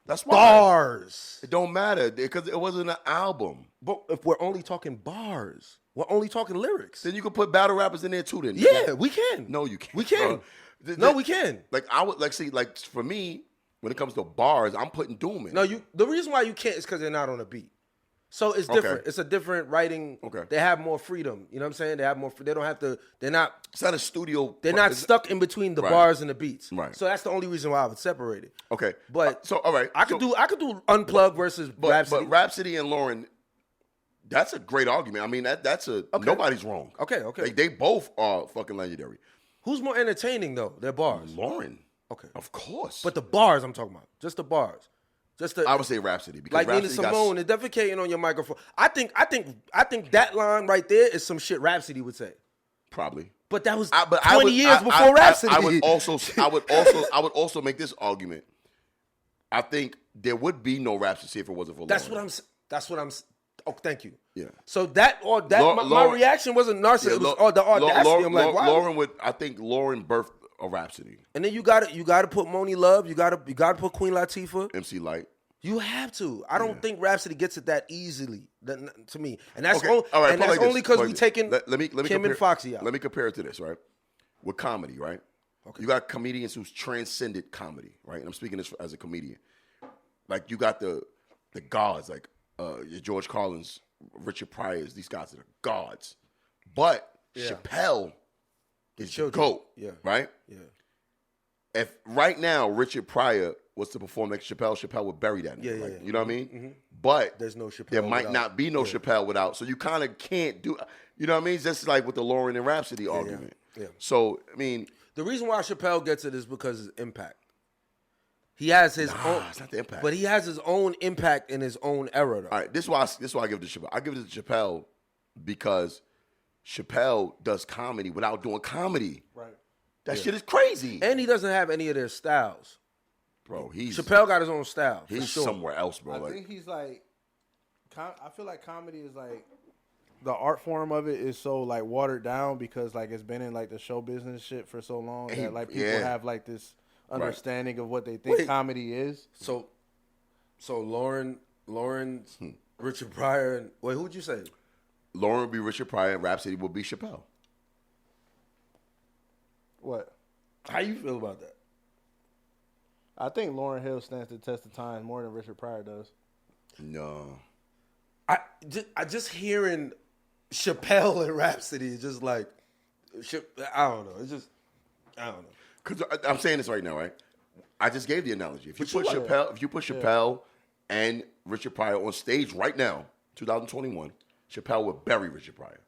That's why. Bars. It don't matter because it wasn't an album. But if we're only talking bars, we're only talking lyrics. Then you can put battle rappers in there too. Then Yeah, we can. No, you can't. We can. Bro. No, we can. Like I would like for me when it comes to bars, I'm putting Doom in. No, the reason why you can't is because they're not on a beat. So it's different. Okay. It's a different writing. Okay. They have more freedom. You know what I'm saying? They have more. They don't have to. They're not. It's not a studio. They're not stuck in between the Right. bars and the beats. Right. So that's the only reason why I would separate it. Okay. But so all right, I could do Unplug versus Rhapsody. But Rhapsody and Lauren, that's a great argument. I mean that's nobody's wrong. Okay. They both are fucking legendary. Who's more entertaining though? Their bars. Lauren. Okay. Of course. But the bars I'm talking about, just the bars. I would say Rhapsody because like Nina Rhapsody Simone and defecating on your microphone. I think that line right there is some shit Rhapsody would say. probably. But that was 20 20 years before Rhapsody. I would also make this argument. I think there would be no Rhapsody if it wasn't for Lauren. That's what I'm. Oh, thank you. Yeah. So my reaction wasn't narcissism. It was the audacity. I'm like, wow. I think Lauren birthed a Rhapsody. And then you got to put Moni Love. You got to put Queen Latifah. MC Light. You have to. I don't think Rhapsody gets it that easily to me, and that's Okay. All right, that's only because we taking let me Kim compare, and Foxy out. Let me compare it to this, right? With comedy, right? Okay. You got comedians who's transcended comedy, right? And I'm speaking this as a comedian. Like you got the gods, like your George Carlins, Richard Pryors. These guys are the gods. But Chappelle is the GOAT, right? Yeah. If right now Richard Pryor was to perform next to Chappelle would bury that nigga. You know what I mean? Mm-hmm. But there's no Chappelle. There might not be no Chappelle without. So you kind of can't do. You know what I mean? It's just like with the Lauren and Rhapsody argument. Yeah. So I mean, the reason why Chappelle gets it is because of his impact. He has his own. It's not the impact. But he has his own impact in his own era, though. All right, this is why I give it to Chappelle. I give it to Chappelle because Chappelle does comedy without doing comedy. Right. That shit is crazy. And he doesn't have any of their styles. Bro, Chappelle got his own style. He's somewhere else, bro. I think he's like, I feel like comedy is like, the art form of it is so like watered down because like it's been in like the show business shit for so long that like people have like this understanding of what they think comedy is. So Lauren, Richard Pryor, and who'd you say? Lauren would be Richard Pryor and Rhapsody would be Chappelle. What? How you feel about that? I think Lauryn Hill stands the test of time more than Richard Pryor does. No. I just hearing Chappelle and Rhapsody is just like, I don't know. It's just, I don't know. Because I'm saying this right now, right? I just gave the analogy. If you put Chappelle and Richard Pryor on stage right now, 2021, Chappelle would bury Richard Pryor.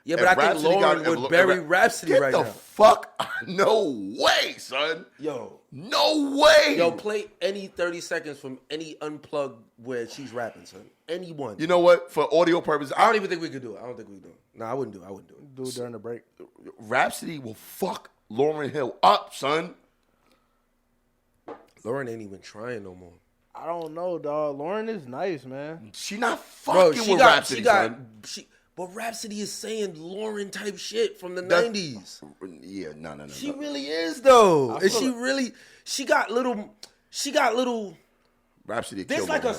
Yeah, but I think Lauren would bury Rhapsody right now. Get the fuck? No way, son. Yo. No way. Yo, play any 30 seconds from any unplugged where she's rapping, son. Anyone. You know what? For audio purposes, I don't even think we could do it. I don't think we could do it. No, I wouldn't do it. Do it during the break. Rhapsody will fuck Lauryn Hill up, son. Lauren ain't even trying no more. I don't know, dog. Lauren is nice, man. She not fucking with Rhapsody, son. But Rhapsody is saying Lauren type shit from the 90s. Yeah, no. She really is though. And she got little Rhapsody There's killed like her.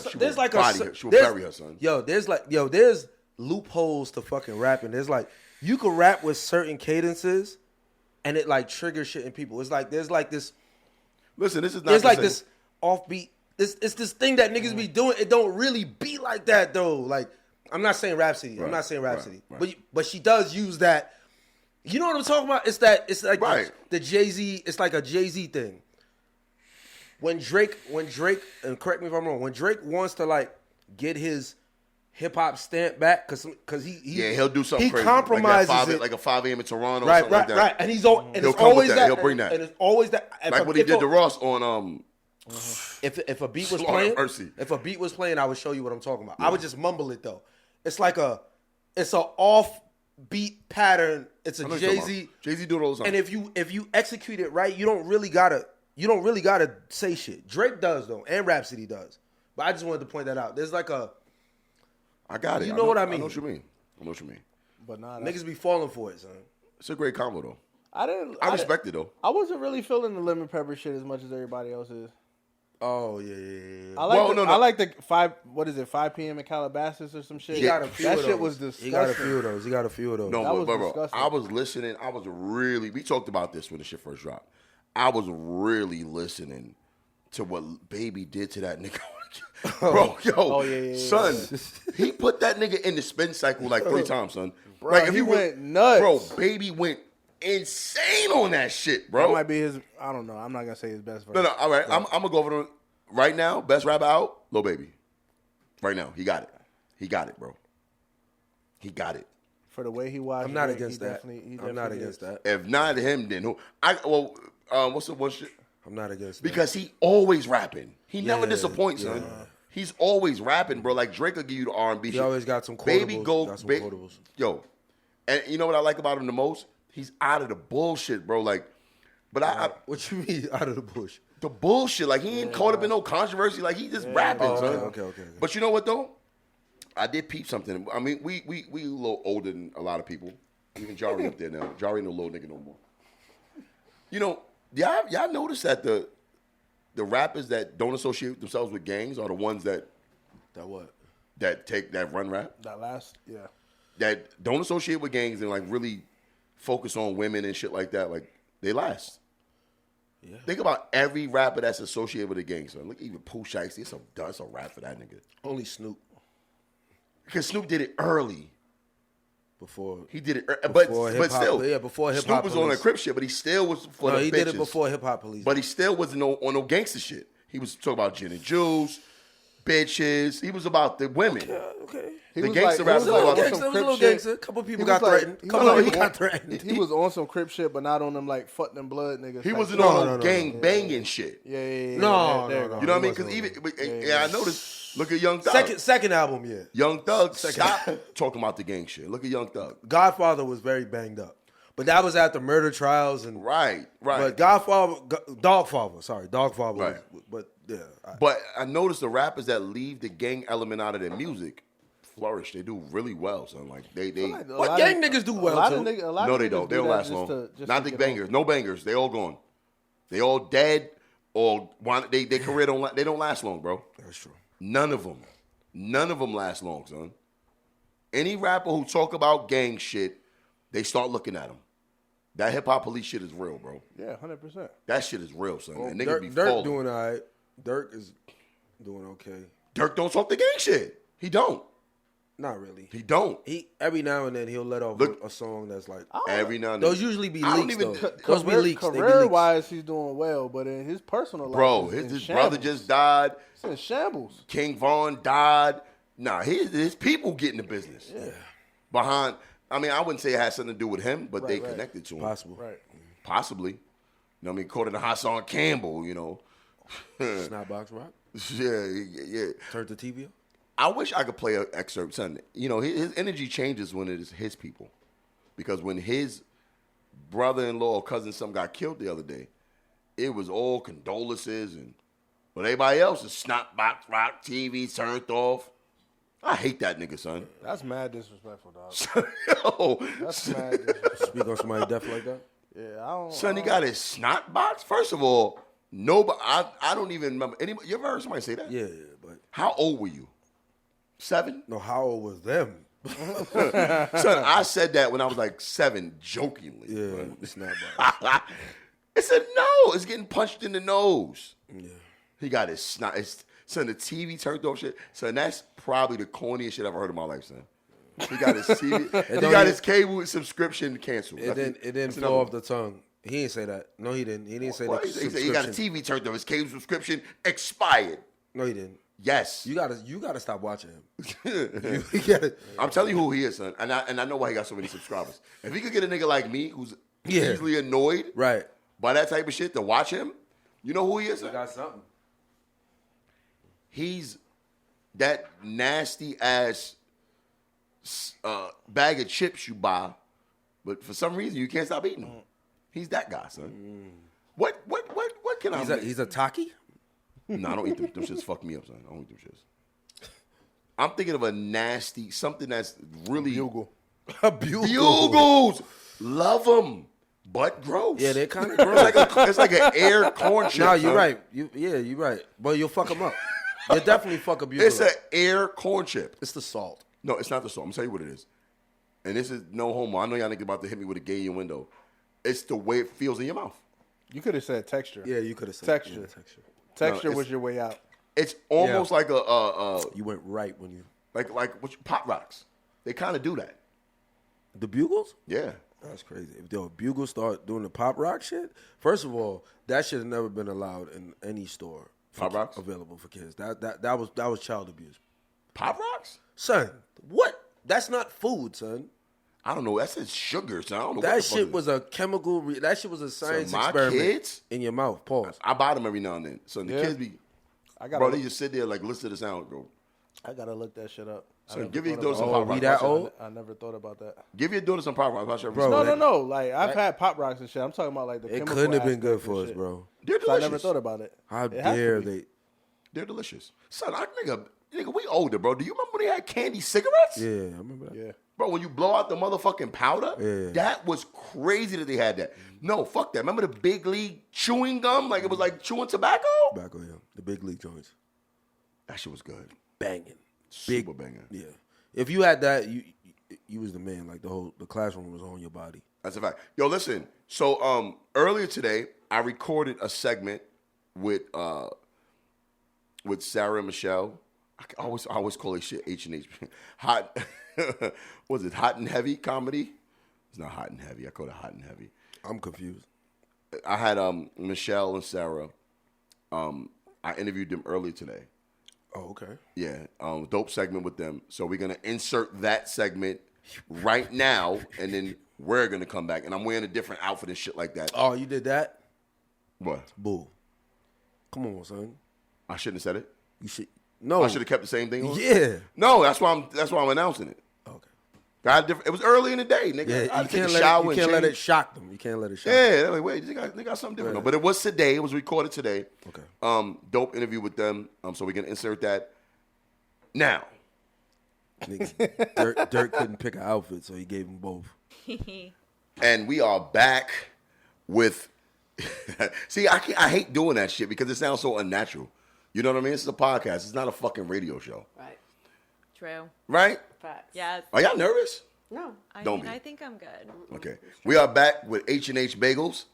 She will bury her, son. There's loopholes to fucking rapping. There's like you can rap with certain cadences and it like triggers shit in people. It's like there's like this. Listen, this is not. There's like this offbeat. It's this thing that niggas be doing. It don't really be like that though. Like I'm not saying Rhapsody. Right, I'm not saying Rhapsody. right. But she does use that. You know what I'm talking about? It's like Right. the Jay-Z. It's like a Jay-Z thing. When Drake, and correct me if I'm wrong, when Drake wants to like get his hip hop stamp back, cause he'll do something he crazy. compromises like a 5 a.m. in Toronto, right, or something like that. right, and he's and He'll it's come with always that. that. He'll bring that. And it's always that. Like what he did to Ross on If a beat was Lord playing, have mercy. if a beat was playing, I would show you what I'm talking about. I would just mumble it though. It's like it's a off beat pattern. It's a Jay-Z. Jay-Z do it all the time. And if you execute it right, you don't really gotta say shit. Drake does though, and Rhapsody does. But I just wanted to point that out. There's like I got it. You know what I mean? I know what you mean. But nah, niggas be falling for it, son. It's a great combo though. I respect it though. I wasn't really feeling the lemon pepper shit as much as everybody else is. Oh yeah. I like the 5 p.m. in Calabasas or some shit. He got a few that of shit those. was disgusting. He got a few of those. No, That was bro, disgusting. I was listening. I was really. We talked about this when the shit first dropped. I was really listening to what Baby did to that nigga. Bro, son, he put that nigga in the spin cycle like 3 times, son. Bro, like if he you went nuts. Bro, Baby went insane on that shit, bro. That might be his. I don't know. I'm not gonna say his best verse. No, all right. I'm gonna go over to right now. Best rapper out, Lil Baby. Right now, he got it. He got it, bro. He got it. For the way he watched, I'm not against that. I'm not against that. If not him, then who? What's the one shit? I'm not against that. Because he always rapping. He never Yeah, disappoints, son. He's always rapping, bro. Like Drake will give you the R&B He shit. always got some quotables. Baby go, got some quotables. Yo, and you know what I like about him the most? He's out of the bullshit, bro. Like, but What you mean out of the bush? the bullshit. Like he ain't caught up in no controversy. Like he just rapping, son. Okay. But you know what though? I did peep something. I mean, we a little older than a lot of people. Even Jari up there now. Jari ain't no little nigga no more. You know, y'all notice that the rappers that don't associate themselves with gangs are the ones that what? that run rap. That don't associate with gangs and like really focus on women and shit like that. Like they last. Yeah. Think about every rapper that's associated with a gang, son. Look, even Pooh Shiesty, it's a rap for that nigga. Only Snoop. Because Snoop did it early. Before he did it, but still, before hip Snoop hop was police. on a Crip shit, but he still was for the bitches. He did it before hip hop police. But he still wasn't on no gangster shit. He was talking about gin and juice, bitches. He was about the women. Okay. The gangster rap was a little about gangster. It was a little gangster. A couple people got threatened. Got threatened. He was on some Crip shit, but not on them like fuck them blood niggas. He wasn't on no gang banging shit. Yeah. No. You know what I mean? Because I noticed. Look at Young Thug. Second album, yeah. Young Thug stop talking about the gang shit. Look at Young Thug. Godfather was very banged up, but that was after murder trials and right. But Dogfather. Right. But yeah. But I noticed the rappers that leave the gang element out of their music flourish. They do really well. So like they. What gang niggas do well too? No, they don't. They don't last long. Not the bangers. No bangers. They all gone. They all dead or they career don't last long, bro. That's true. None of them last long, son. Any rapper who talk about gang shit, they start looking at them. That hip hop police shit is real, bro. Yeah, 100%. That shit is real, son. And Dirk falling. doing all right. Dirk is doing okay. Dirk don't talk the gang shit. He don't. Not really. He don't. He every now and then he'll let off a song that's like every now and then. Those usually be leaks. Those be leaks. Career wise, he's doing well, but in his personal life, bro, his brother just died. It's in shambles. King Von died. Nah, his people get in the business. Yeah. Behind, I mean, I wouldn't say it had something to do with him, but they connected to him. Possible. Right. Possibly. You know what I mean? According to Hassan Campbell, you know. Snapbox Rock. Yeah. Turn the TV on. I wish I could play an excerpt, son. You know, his energy changes when it is his people. Because when his brother-in-law or cousin got killed the other day, it was all condolences but everybody else is Snapbox Rock, TV turned off. I hate that nigga, son. That's mad disrespectful, dog. Yo. That's mad disrespectful. Speak on somebody deaf like that? Yeah, I don't. Son, he got his snot box? First of all, nobody, I don't even remember. Anybody, you ever heard somebody say that? Yeah, but. How old were you? 7? No, how old was them? Son, I said that when I was like 7, jokingly. Yeah, it's not bad. It said no, it's getting punched in the nose. Yeah. He got his snot. Son, the TV turned off shit. Son, that's probably the corniest shit I've ever heard in my life, son. He got his TV, he got his cable subscription canceled. It didn't flow off the tongue. He didn't say that. No, he didn't. He didn't say that. He said he got a TV turned off. His cable subscription expired. No, he didn't. Yes. You gotta stop watching him. I'm telling you who he is, son. And I know why he got so many subscribers. If he could get a nigga like me who's easily annoyed right by that type of shit to watch him, you know who he is, son? He got something. He's that nasty ass bag of chips you buy, but for some reason you can't stop eating them. He's that guy, son. What can I? He's a Taki? No, I don't eat them. Them shits fuck me up, son. I don't eat them shits. I'm thinking of a nasty something that's really Bugle. Bugles. Love them, but gross. Yeah, they're kind of gross. It's like an air corn chip. No, you're right. You're right. But you'll fuck them up. You'll definitely fuck a bugle. It's an air corn chip. It's the salt. No, it's not the salt. I'm gonna tell you what it is. And this is no homo. I know y'all niggas about to hit me with a gay in your window. It's the way it feels in your mouth. You could have said texture. Yeah, you could have said texture. Yeah, texture was your way out. It's almost like you went right when you like Pop Rocks. They kind of do that. The Bugles? Yeah. That's crazy. If the Bugles start doing the pop rock shit, first of all, that should have never been allowed in any store. Pop Rocks available for kids. That was child abuse. Pop Rocks? Son, what? That's not food, son. I don't know. That says sugar, son. I don't know. That shit was a chemical. That shit was a science experiment. Kids in your mouth. Pause. I buy them every now and then. So the kids be. Bro, they just sit there like listen to the sound, bro. I gotta look that shit up. So give your daughter some Pop Rocks. That old? I never thought about that. Give your daughter some Pop Rocks. Bro, no. Like I've had Pop Rocks and shit. I'm talking about like the. It couldn't have been good for us, bro. They're delicious. So I never thought about it. How dare they? They're delicious, son. Nigga, we older, bro. Do you remember when they had candy cigarettes? Yeah, I remember that. Yeah. Bro, when you blow out the motherfucking powder, that was crazy that they had that. No, fuck that. Remember the Big League chewing gum? Like it was like chewing tobacco? Tobacco, yeah. The Big League joints. That shit was good. Banging. Super banging. Yeah. If you had that, you was the man. Like the classroom was on your body. That's a fact. Yo, listen. So earlier today, I recorded a segment with Sarah and Michelle. I always call it shit H&H. Hot. Was it Hot and Heavy comedy? It's not Hot and Heavy. I call it Hot and Heavy. I'm confused. I had Michelle and Sarah. I interviewed them earlier today. Oh, okay. Yeah, dope segment with them. So we're gonna insert that segment right now, and then we're gonna come back. And I'm wearing a different outfit and shit like that. Oh, you did that? What? Boo. Come on, son. I shouldn't have said it. You should. No. I should have kept the same thing on? Yeah. No, that's why I'm announcing it. Okay. It was early in the day, nigga. Yeah, you can't let it shock them. You can't let it shock them. Yeah, like, wait, they got something different. Right. But it was today. It was recorded today. Okay. Dope interview with them. So we're going to insert that now. Dirk couldn't pick an outfit, so he gave them both. And we are back with... See, I hate doing that shit because it sounds so unnatural. You know what I mean? This is a podcast. It's not a fucking radio show. Right. True. Right? Facts. Yes. Are y'all nervous? No. I think I'm good. Okay. We are back with H&H Bagels.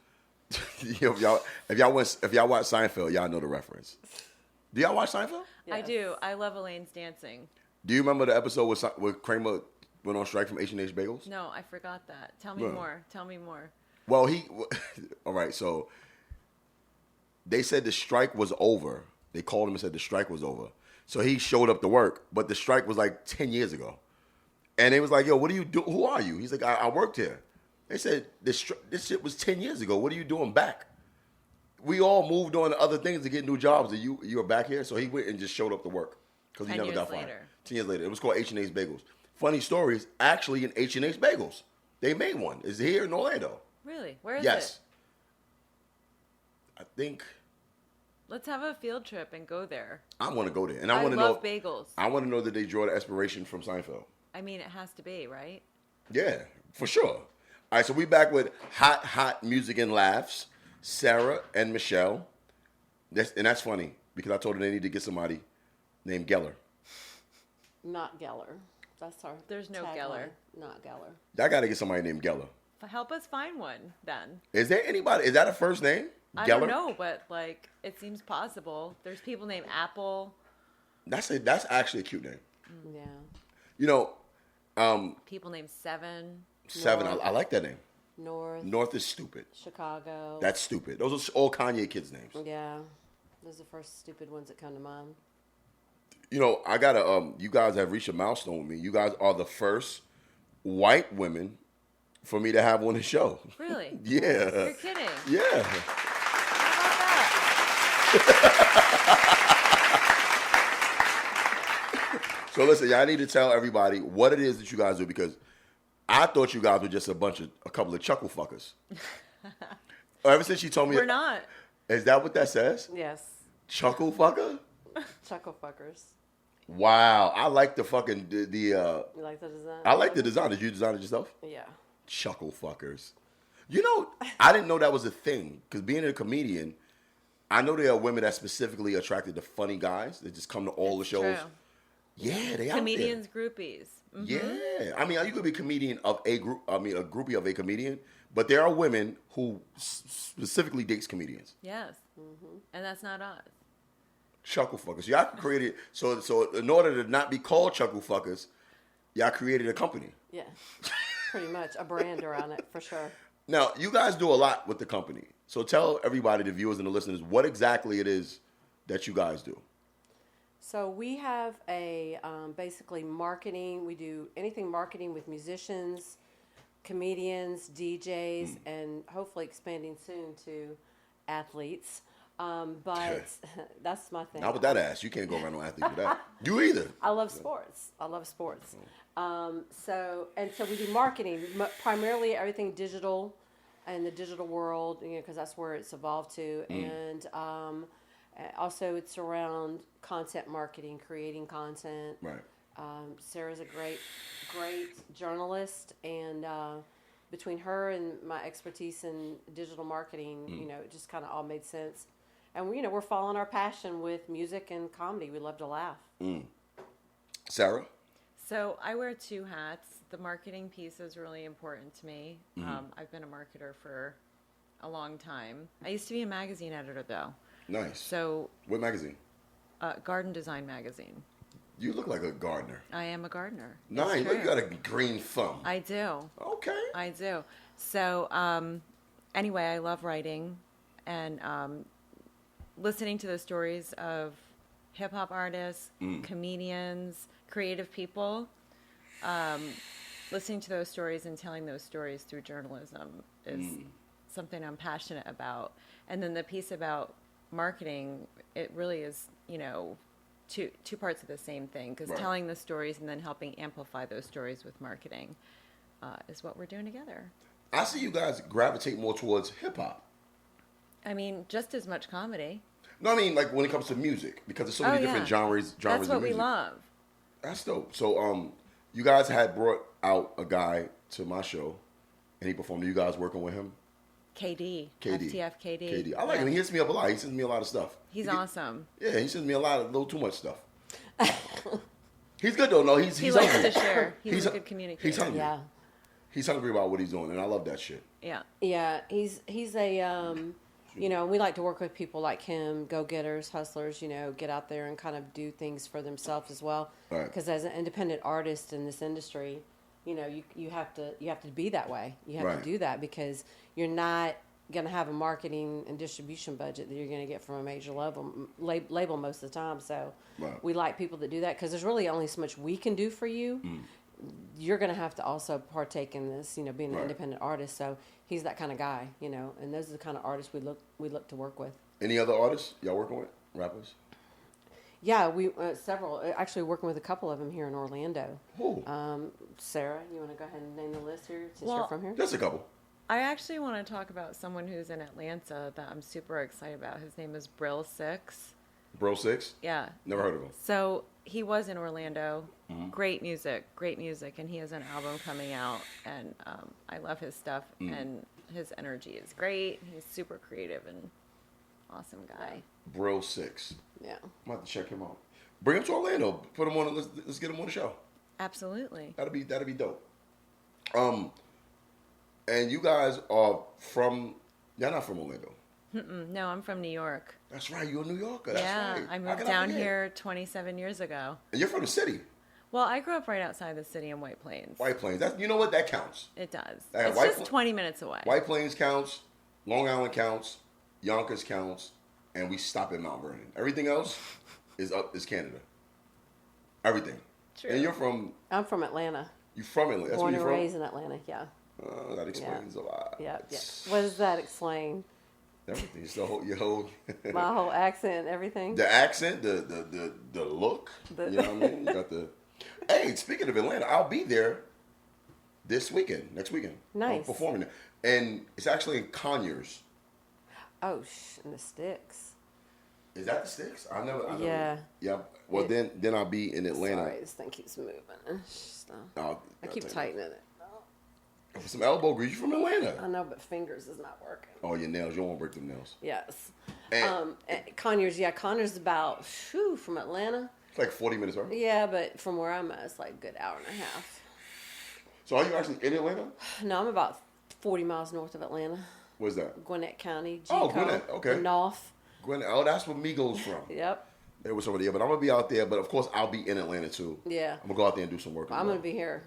If y'all watch Seinfeld, y'all know the reference. Do y'all watch Seinfeld? Yes. I do. I love Elaine's dancing. Do you remember the episode where Kramer went on strike from H&H Bagels? No, I forgot that. Tell me more. Tell me more. Well, all right, so they said the strike was over. They called him and said the strike was over. So he showed up to work, but the strike was like 10 years ago. And they was like, yo, what do you do? Who are you? He's like, I worked here. They said, this shit was 10 years ago. What are you doing back? We all moved on to other things to get new jobs, and you are back here? So he went and just showed up to work because he never got fired. 10 years later. It was called H&H Bagels. Funny story is actually in H&H Bagels. They made one. It's here in Orlando. Really? Where is it? Yes. I think... Let's have a field trip and go there. I want to go there. And I love bagels. I want to know that they draw the inspiration from Seinfeld. I mean, it has to be, right? Yeah, for sure. All right, so we back with hot music and laughs. Sarah and Michelle. That's funny because I told her they need to get somebody named Geller. Not Geller. That's our There's no tagline. Geller. Not Geller. I got to get somebody named Geller. Help us find one then. Is there anybody? Is that a first name? I Geller? don't know, but like it seems possible. There's people named Apple. That's actually a cute name. Yeah. You know, People named Seven. Seven. I like that name. North. North is stupid. Chicago. That's stupid. Those are all Kanye kids' names. Yeah. Those are the first stupid ones that come to mind. You know, I gotta. You guys have reached a milestone with me. You guys are the first white women for me to have on the show. Really? Yeah. You're kidding. Yeah. How about that? So listen, y'all need to tell everybody what it is that you guys do, because I thought you guys were just a couple of chuckle fuckers. Ever since she told me, We're not. Is that what that says? Yes. Chuckle fucker? Chuckle Phuckers. Wow, I like the fucking You like the design? I like the design. Did you design it yourself? Yeah. Chuckle fuckers. You know, I didn't know that was a thing, because being a comedian, I know there are women that specifically attracted to funny guys that just come to all the shows. True. Yeah, they Comedians, groupies. out there. Yeah, I mean, you could be a comedian of a group. I mean, a groupie of a comedian, but there are women who specifically dates comedians. Yes. And that's not us. Chuckle fuckers. Y'all created so in order to not be called chuckle fuckers, y'all created a company. Yeah. Pretty much. A brand around it, for sure. Now, you guys do a lot with the company. So tell everybody, the viewers and the listeners, what exactly it is that you guys do. So we have a basically marketing. We do anything marketing with musicians, comedians, DJs, and hopefully expanding soon to athletes. But that's my thing. Not with that ass. You can't go around no athlete with that. You either. I love sports. So we do marketing, primarily everything digital, in the digital world, because that's where it's evolved to, and also it's around content marketing, creating content. Right. Sarah's a great journalist, and between her and my expertise in digital marketing, it just kind of all made sense. And we're following our passion with music and comedy. We love to laugh. Sarah? So I wear two hats. The marketing piece is really important to me. I've been a marketer for a long time. I used to be a magazine editor, though. Nice. So what magazine? Garden Design magazine. You look like a gardener. I am a gardener. Nice. You got a green thumb. I do. Okay. I do. So anyway, I love writing and listening to the stories of hip-hop artists, comedians, creative people. Listening to those stories and telling those stories through journalism is something I'm passionate about. And then the piece about marketing, it really is, two parts of the same thing, because telling the stories and then helping amplify those stories with marketing is what we're doing together. I see you guys gravitate more towards hip-hop. I mean, just as much comedy. No, I mean, like, when it comes to music, because there's so many different genres That's what of music. we love. That's dope. So, you guys had brought out a guy to my show, and he performed. Are you guys working with him? KD. FTF KD. I like him. He hits me up a lot. He sends me a lot of stuff. He's awesome. Yeah, he sends me a little too much stuff. He's good, though. No, he's He likes hungry. to share. He's a good communicator. He's hungry. Yeah. He's hungry about what he's doing, and I love that shit. Yeah. Yeah, he's a we like to work with people like him, go-getters, hustlers, get out there and kind of do things for themselves as well. Right. Because as an independent artist in this industry, you have to be that way. You have to do that, because you're not going to have a marketing and distribution budget that you're going to get from a major label most of the time. So we like people that do that, because there's really only so much we can do for you. You're going to have to also partake in this, being an independent artist. So he's that kind of guy, and those are the kind of artists we look to work with. Any other artists y'all working with? Rappers? Yeah, we several. Actually, working with a couple of them here in Orlando. Who? Sarah, you want to go ahead and name the list here since you're from here? Just a couple. I actually want to talk about someone who's in Atlanta that I'm super excited about. His name is Brill 6. Bro 6? Yeah. Never heard of him. So he was in Orlando. Great music, and he has an album coming out, and I love his stuff, and his energy is great. He's super creative and awesome guy. Bro 6. Yeah. I'm about to check him out. Bring him to Orlando. Put him on. Let's get him on the show. Absolutely. That'd be dope. And you guys are from. Y'all not from Orlando. No, I'm from New York. That's right. You're a New Yorker. That's right. I moved down here 27 years ago. And you're from the city. Well, I grew up right outside the city in White Plains. White Plains. You know what? That counts. It does. Like, it's just 20 minutes away. White Plains counts. Long Island counts. Yonkers counts. And we stop at Mount Vernon. Everything else is Canada. Everything. True. And you're from... I'm from Atlanta. You from Atlanta? That's Born where and you're from? raised in Atlanta, yeah. That explains a lot. Yeah. What does that explain? Everything. It's your whole... My whole accent, everything. The accent, the look. You know what I mean? You got the... Hey, speaking of Atlanta, I'll be there next weekend. Nice. I'm performing there. And it's actually in Conyers. Oh, in the sticks. Is that the sticks? I never. Yeah. Yeah. Well, then I'll be in Atlanta. Sorry, this thing keeps moving. I keep tightening it. For some elbow grease. You from Atlanta? I know, but fingers is not working. Oh, your nails. You don't want to break them nails. Yes. And Conyers, Conyers about from Atlanta. It's like 40 minutes, right? Yeah, but from where I'm at, it's like a good hour and a half. So are you actually in Atlanta? No, I'm about 40 miles north of Atlanta. Where's that? Gwinnett County. Oh, Gwinnett. Okay. The North. Gwinnett. Oh, that's where Migos from. Yep. It was over there, but I'm gonna be out there. But of course, I'll be in Atlanta too. Yeah. I'm gonna go out there and do some work. I'm gonna be here.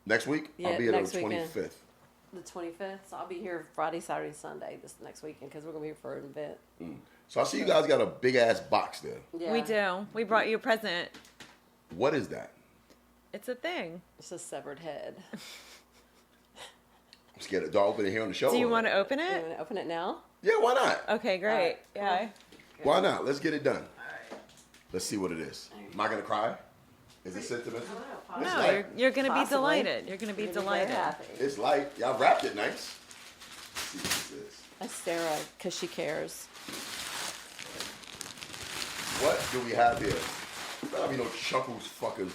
Next week? Yeah, I'll be here next the 25th. weekend. The 25th. So I'll be here Friday, Saturday, Sunday this next weekend because we're gonna be here for an event. So I see you guys got a big ass box there. Yeah. We do. We brought you a present. What is that? It's a thing. It's a severed head. I'm scared. Do I open it here on the show? Do you want to open You it? want to open it now? Yeah, why not? Okay, great. Alright, Yeah. Why not? Let's get it done. Let's see what it is. Am I gonna cry? Is it sentimental? It's No, light. you're going to be Possibly. delighted. You're going to be You're gonna delighted. very happy. It's light. Y'all wrapped it nice. Let's see what this is. That's Sarah because she cares. What do we have here? Better be no Chuckles fuckers.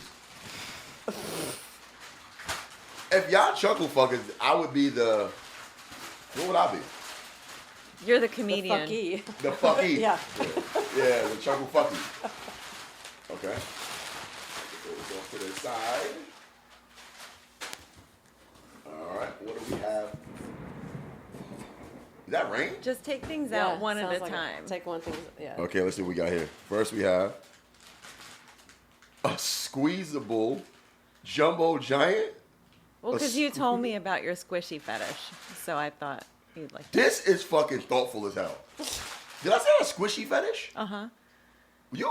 If y'all Chuckle fuckers, I would be the... What would I be? You're the comedian. The fucky. The fucky. Yeah. Yeah, the Chuckle fucky. Okay. Go off to the side. All right, what do we have? Is that rain? Just take things Yeah, out one at sounds a like time. Take one thing. Yeah. Okay, let's see what we got here. First, we have a squeezable jumbo giant. Well, because you told me about your squishy fetish, so I thought you'd like that. This is fucking thoughtful as hell. Did I say a squishy fetish? Uh-huh. You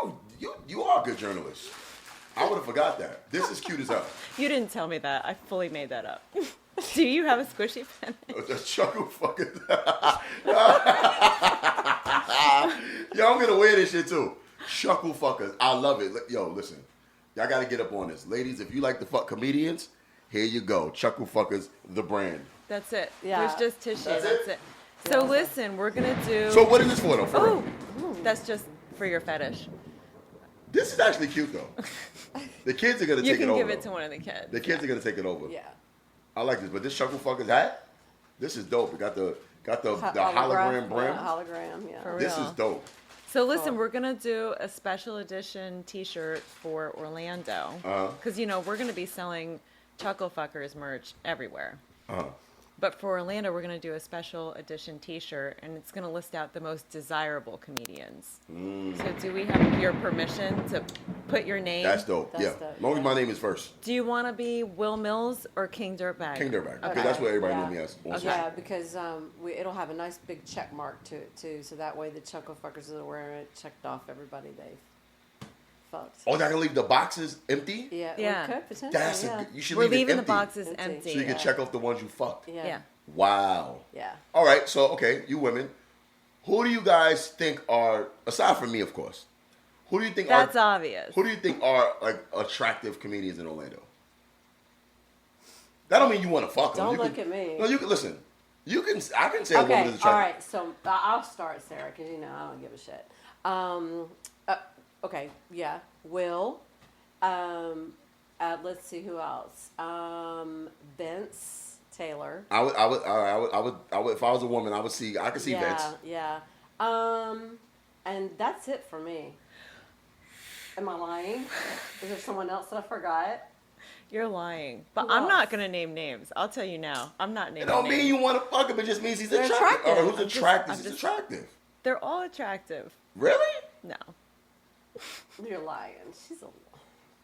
are a good journalist. I would have forgot that. This is cute as hell. You didn't tell me that. I fully made that up. Do you have a squishy fetish? The Chuckle fucking. Yo, I'm gonna wear this shit too. Chuckle fuckers. I love it. Yo, listen. Y'all gotta get up on this. Ladies, if you like to fuck comedians, here you go. Chuckle fuckers, the brand. That's it. Yeah. There's just tissue. That's That's, it? it. So listen, we're going to do... So what is this for though? For real? Oh, that's just for your fetish. This is actually cute though. The kids are gonna You take it can over. give it though. to one of the kids. The kids are gonna take it over. Yeah. I like this, but this Chuckle fuckers hat, this is dope. It got the hologram brim. Hologram, yeah. For This real. is dope. So listen, we're going to do a special edition T-shirt for Orlando. Because, we're going to be selling Chuckle Fuckers merch everywhere. But for Orlando, we're going to do a special edition T-shirt, and it's going to list out the most desirable comedians. So do we have your permission to put your name? That's dope. That's yeah. dope, As long as yeah. my name is first. Do you want to be Will Mills or King Dirtbag? King Dirtbag. Okay. Okay, that's what everybody Yeah. knows me as. Also. Yeah, because it'll have a nice big check mark to it too, so that way the Chuckle Fuckers that are wearing it checked off everybody they've fucked. Oh, they're gonna leave the boxes empty? Yeah, Yeah. we could potentially. That's yeah. you should We're leave it leaving the empty. boxes Empty. empty. So you can check off the ones you fucked. Yeah. Yeah. Wow. Yeah. All right, so okay, you women, who do you guys think are, aside from me, of course, who do you think That's are obvious. who do you think are like attractive comedians in Orlando? That don't mean you want to fuck them. Don't You look can- at me. No, you can listen. I can say a woman Okay, is attractive. all right. So I'll start, Sarah, because I don't give a shit. Okay, yeah, Will. Let's see who else. Vince Taylor. I would. If I was a woman, I could see Vince. Yeah. And that's it for me. Am I lying? Is there someone else that I forgot? You're lying. But I'm not going to name names. I'll tell you now. I'm not naming names. It don't mean you want to fuck him. It just means he's attractive. Or who's attractive? He's attractive. They're all attractive. Really? No. You're lying. She's a...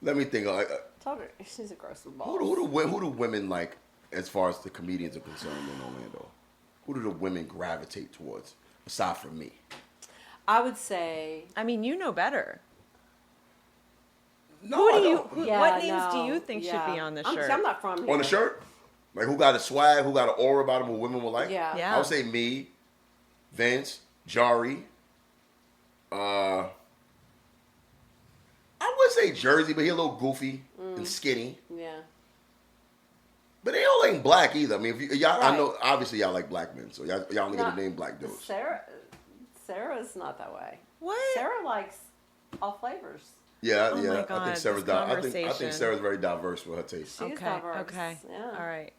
Let me think. Told her she's a gross ball. Who do women like as far as the comedians are concerned in Orlando? Who do the women gravitate towards aside from me? I would say... I mean, you know better. No, what names do you think should be on the shirt? I'm not from here. On the shirt? Like who got a swag, who got an aura about them, who women will like? Yeah. I would say me, Vince, Jari. I would say Jersey, but he a little goofy and skinny. Yeah. But they all ain't black either. I mean, if y'all, Right. I know obviously y'all like black men, so y'all only gonna name black dudes. Sarah's not that way. What? Sarah likes all flavors. Yeah, Oh yeah. my God, I think Sarah's I think Sarah's very diverse with her taste. She's diverse. Okay. Yeah. All right.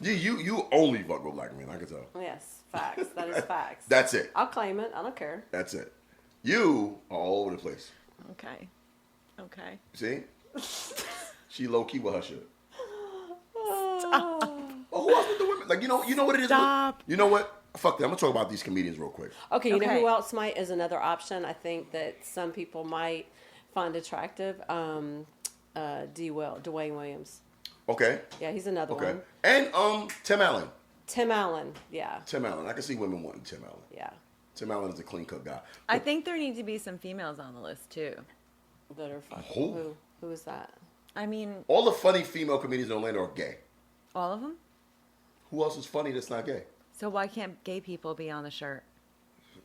You only fuck with black men. I can tell. Yes, facts. That is facts. That's it. I'll claim it. I don't care. That's it. You are all over the place. Okay. See? She low key with her shit. Stop. Oh, who else with the women? Like you know what it is. Stop. You know what? Fuck that. I'm gonna talk about these comedians real quick. Okay, you know who else might is another option? I think that some people might find attractive. Dwayne Williams. Okay. Yeah, he's another Okay. one. And Tim Allen. Tim Allen. Yeah. Tim Allen. I can see women wanting Tim Allen. Yeah. Tim Allen is a clean cut guy. I think there need to be some females on the list too. That are fucking. Who is that? I mean, all the funny female comedians in Orlando are gay. All of them? Who else is funny that's not gay? So why can't gay people be on the shirt?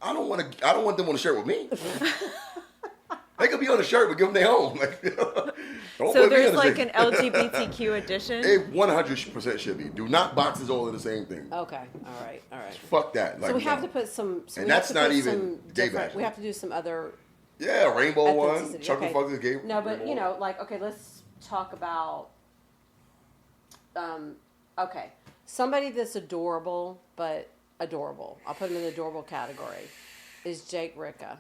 I don't want them on the shirt with me. They could be on the shirt, but give them their own. So there's like an LGBTQ edition? It 100% should be. Do not box us all in the same thing. Okay. All right. Fuck that. So we have to put some. And that's not even gay bash. We have to do some other. Yeah, rainbow one. Chuckle Fuckers is gay. No, but you know, like, okay, let's talk about. Okay, somebody that's adorable, but adorable. I'll put him in the adorable category. Is Jake Ricca.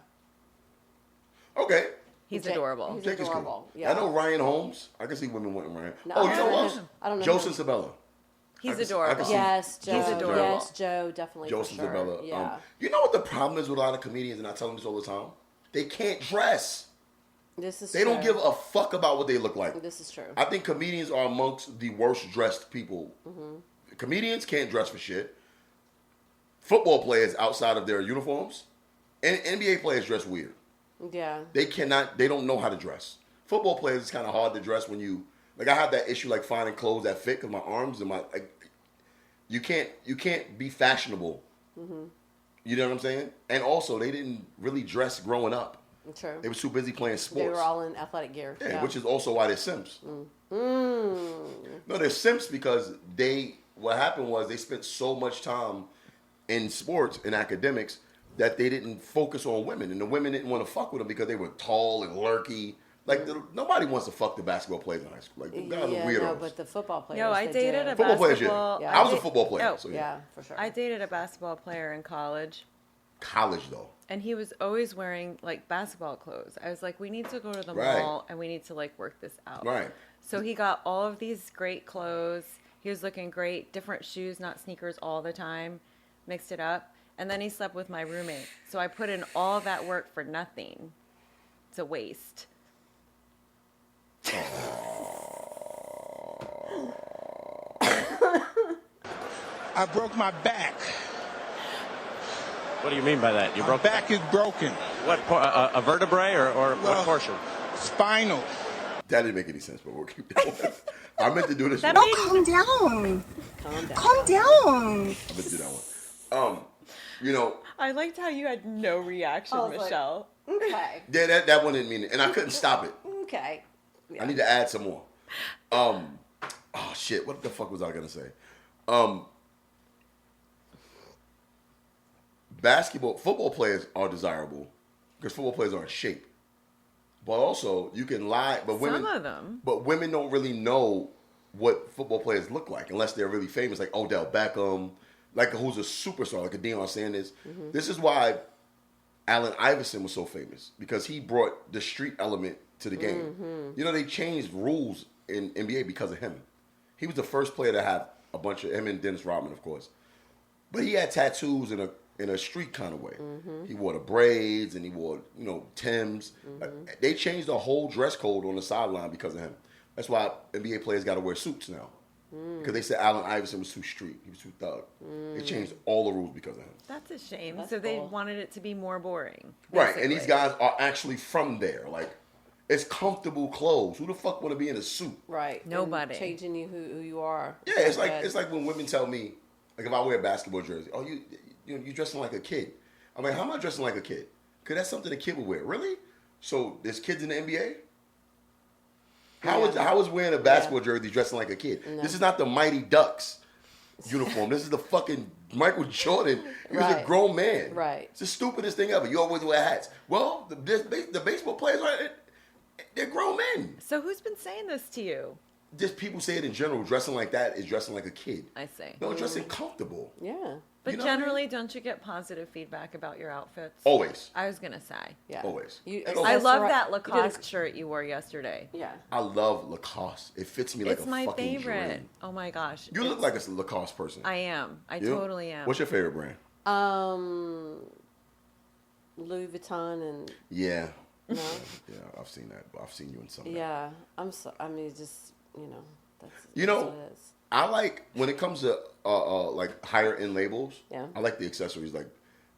Okay. He's adorable. He's adorable. Cool. Yeah. I know Ryan Holmes. I can see women wanting Ryan. No, you know what? I don't know. Joseph Sabella. He's adorable. Yes, Joe. He's adorable. Yes, Joe, definitely. Joseph for sure. Sabella. Yeah. You know what the problem is with a lot of comedians, and I tell them this all the time? They can't dress. They don't give a fuck about what they look like. This is true. I think comedians are amongst the worst dressed people. Mm-hmm. Comedians can't dress for shit. Football players outside of their uniforms, and NBA players dress weird. Yeah. They don't know how to dress. Football players, it's kind of hard to dress when you, like I have that issue like finding clothes that fit because my arms and you can't be fashionable. Mm-hmm. You know what I'm saying? And also, they didn't really dress growing up. True. They were too busy playing sports. They were all in athletic gear. Yeah, which is also why they're simps. No, they're simps because what happened was they spent so much time in sports and academics that they didn't focus on women. And the women didn't want to fuck with them because they were tall and lurky. Like, nobody wants to fuck the basketball players in high school. Like, the guys are weirdos. No, but the football players. No, I dated a football basketball. Players, yeah. I was a football player. Oh, so yeah, for sure. I dated a basketball player in college. College, though. And he was always wearing, like, basketball clothes. I was like, we need to go to the mall and we need to, like, work this out. Right. So he got all of these great clothes. He was looking great. Different shoes, not sneakers all the time. Mixed it up. And then he slept with my roommate. So I put in all of that work for nothing. It's a waste. I broke my back. What do you mean by that? My back is broken. What, a vertebrae or what portion? Spinal. That didn't make any sense, but we'll keep going. I meant to do this one. Calm down. Calm down. I meant to do that one. You know. I liked how you had no reaction, Michelle. Like, okay. Yeah, that one didn't mean it. And I couldn't stop it. Okay. Yeah. I need to add some more. Oh, shit. What the fuck was I going to say? Football players are desirable because football players are in shape. But also, you can lie. But women, some of them. But women don't really know what football players look like unless they're really famous, like Odell Beckham, like who's a superstar, like a Deion Sanders. Mm-hmm. This is why Allen Iverson was so famous because he brought the street element to the game. Mm-hmm. You know, they changed rules in NBA because of him. He was the first player to have a bunch of him and Dennis Rodman, of course. But he had tattoos in a street kind of way. Mm-hmm. He wore the braids and he wore, Timbs. Mm-hmm. They changed the whole dress code on the sideline because of him. That's why NBA players got to wear suits now. Because they said Allen Iverson was too street. He was too thug. They changed all the rules because of him. That's a shame. That's so they cool. wanted it to be more boring. Right, basically. and these guys are actually from there. Like, it's comfortable clothes. Who the fuck want to be in a suit? Right. Nobody. And changing you who you are. Yeah, it's like when women tell me, like if I wear a basketball jersey, oh you dressing like a kid. I'm like, how am I dressing like a kid? Because that's something a kid would wear. Really? So there's kids in the NBA? How is wearing a basketball jersey dressing like a kid? No. This is not the Mighty Ducks uniform. This is the fucking Michael Jordan. He was a grown man. Right. It's the stupidest thing ever. You always wear hats. Well, the baseball players, they're grown men. So who's been saying this to you? Just people say it in general. Dressing like that is dressing like a kid. I see. No, dressing comfortable. Yeah. But generally, don't you get positive feedback about your outfits? Always. I was going to say. Yeah. Always. I love that Lacoste shirt you wore yesterday. Yeah. I love Lacoste. It fits me like a fucking dream. It's my favorite. Oh my gosh. You look like a Lacoste person. I am. I totally am. What's your favorite brand? Louis Vuitton and... Yeah. No? Yeah, I've seen that. I've seen you in some. Yeah. That's that's what it is. I like when it comes to like higher end labels. Yeah. I like the accessories, like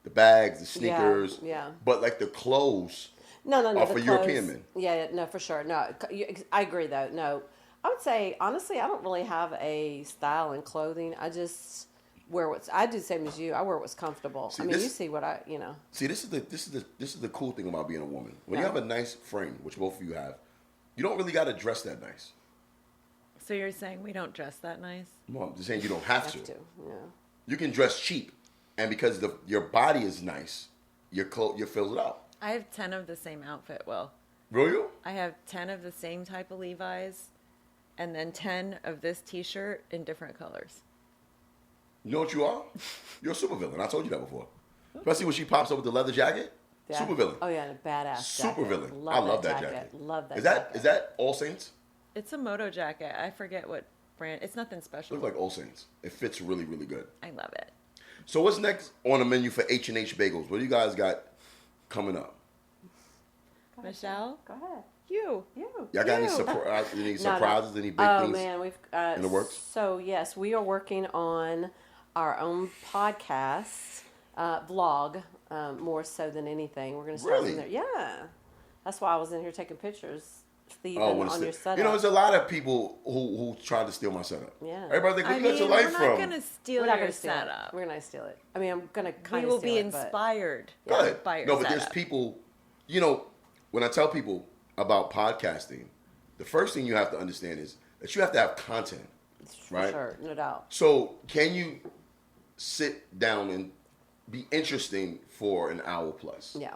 the bags, the sneakers. Yeah. But like the clothes. No. Are for European men. Yeah. No, for sure. No, I agree though. No, I would say honestly, I don't really have a style in clothing. I just wear I do the same as you. I wear what's comfortable. See, you see what See, this is the cool thing about being a woman. When you have a nice frame, which both of you have, you don't really got to dress that nice. So you're saying we don't dress that nice? No, I'm just saying you don't have to. Yeah. You can dress cheap, and because your body is nice, you fill it out. I have 10 of the same outfit, Will. Really? I have 10 of the same type of Levi's, and then 10 of this T-shirt in different colors. You know what you are? You're a supervillain. I told you that before. Especially when she pops up with the leather jacket. Yeah. Supervillain. Oh yeah, and a badass supervillain. Jacket. I love that jacket. Love that. Is that All Saints? It's a moto jacket. I forget what brand. It's nothing special. Looks like All Saints. It fits really, really good. I love it. So what's next on the menu for H&H Bagels? What do you guys got coming up? Michelle? Go ahead. You. Y'all got any surprises, any big things man, we've in the works? So, yes, we are working on our own podcast, vlog, more so than anything. We're going to start from there. Yeah. That's why I was in here taking pictures. On your setup. There's a lot of people who tried to steal my setup. Yeah. Everybody's like, where you got your life from? We're not going to steal your setup. We're not steal it. I mean, I'm going to kind of steal it. We will be inspired by your setup. But there's people, when I tell people about podcasting, the first thing you have to understand is that you have to have content, right? Sure, no doubt. So can you sit down and be interesting for an hour plus? Yeah.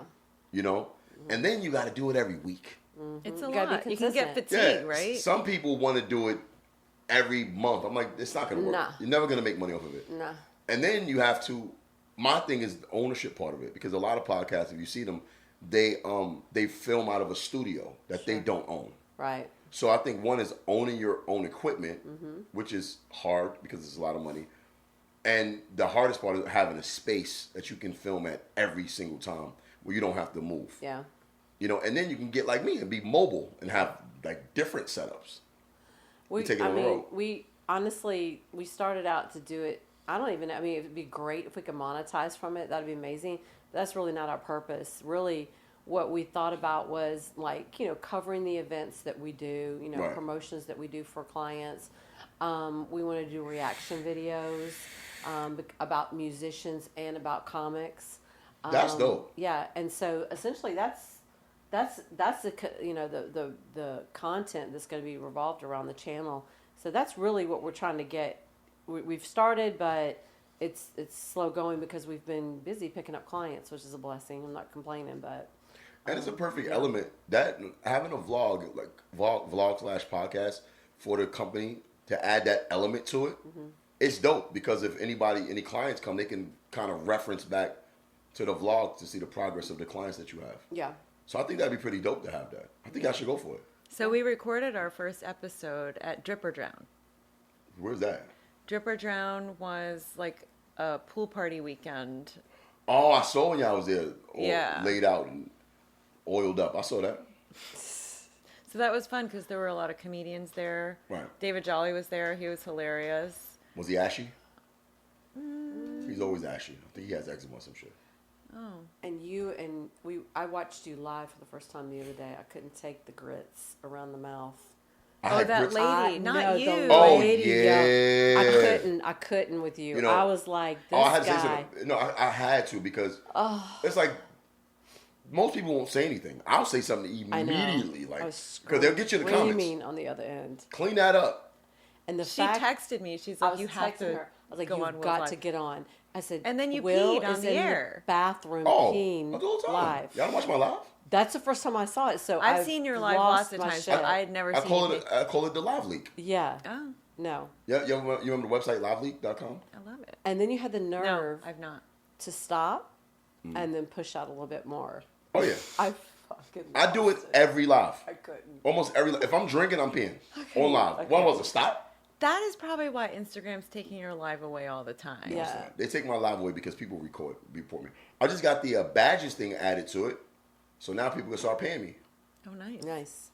And then you got to do it every week. Mm-hmm. It's a lot. You can get fatigued, right? Some people want to do it every month. I'm like, it's not going to work. Nah. You're never going to make money off of it. Nah. And then you have to, my thing is the ownership part of it, because a lot of podcasts, if you see them, they film out of a studio that they don't own. Right. So I think one is owning your own equipment, which is hard because it's a lot of money. And the hardest part is having a space that you can film at every single time where you don't have to move. Yeah. And then you can get like me and be mobile and have like different setups. We honestly, we started out to do it. It'd be great if we could monetize from it. That'd be amazing. That's really not our purpose. Really, what we thought about was like, covering the events that we do, right. promotions that we do for clients. We want to do reaction videos about musicians and about comics. That's dope. Yeah, and so essentially that's the content that's going to be revolved around the channel. So that's really what we're trying to get. We've started, but it's slow going because we've been busy picking up clients, which is a blessing. I'm not complaining, but and it's a perfect element that having a vlog /podcast for the company to add that element to it. It's dope because if any clients come, they can kind of reference back to the vlog to see the progress of the clients that you have. Yeah. So I think that'd be pretty dope to have that. I think I should go for it. So we recorded our first episode at Drip or Drown. Where's that? Drip or Drown was like a pool party weekend. Oh, I saw when y'all was there. Yeah. Laid out and oiled up. I saw that. So that was fun because there were a lot of comedians there. Right. David Jolly was there. He was hilarious. Was he ashy? He's always ashy. I think he has eczema or some shit. Oh. And I watched you live for the first time the other day. I couldn't take the grits around the mouth. That lady, not you. The lady, yeah. I couldn't with you. You know, I was like, this I had guy. to say something. No, I had to because it's like most people won't say anything. I'll say something immediately, like because they'll get you the comments. On the other end. Clean that up. And she texted me. She's like, you have to. Her. I was like, you've got to get on. I said, and then you Will peed on the air. Bathroom peeing live. Y'all don't watch my live? That's the first time I saw it. So I've seen your live lots of times, but I had never seen it. I call it the live leak. Yeah. Oh. No. Yeah, you remember the website liveleak.com? I love it. And then you had the nerve. No, I've not. To stop and then push out a little bit more. Oh yeah. I do it every live. I couldn't. Almost every. If I'm drinking, I'm peeing on live. When was it? Stop. That is probably why Instagram's taking your live away all the time. Yeah. They take my live away because people report me. I just got the badges thing added to it, so now people can start paying me. Oh, nice. Nice.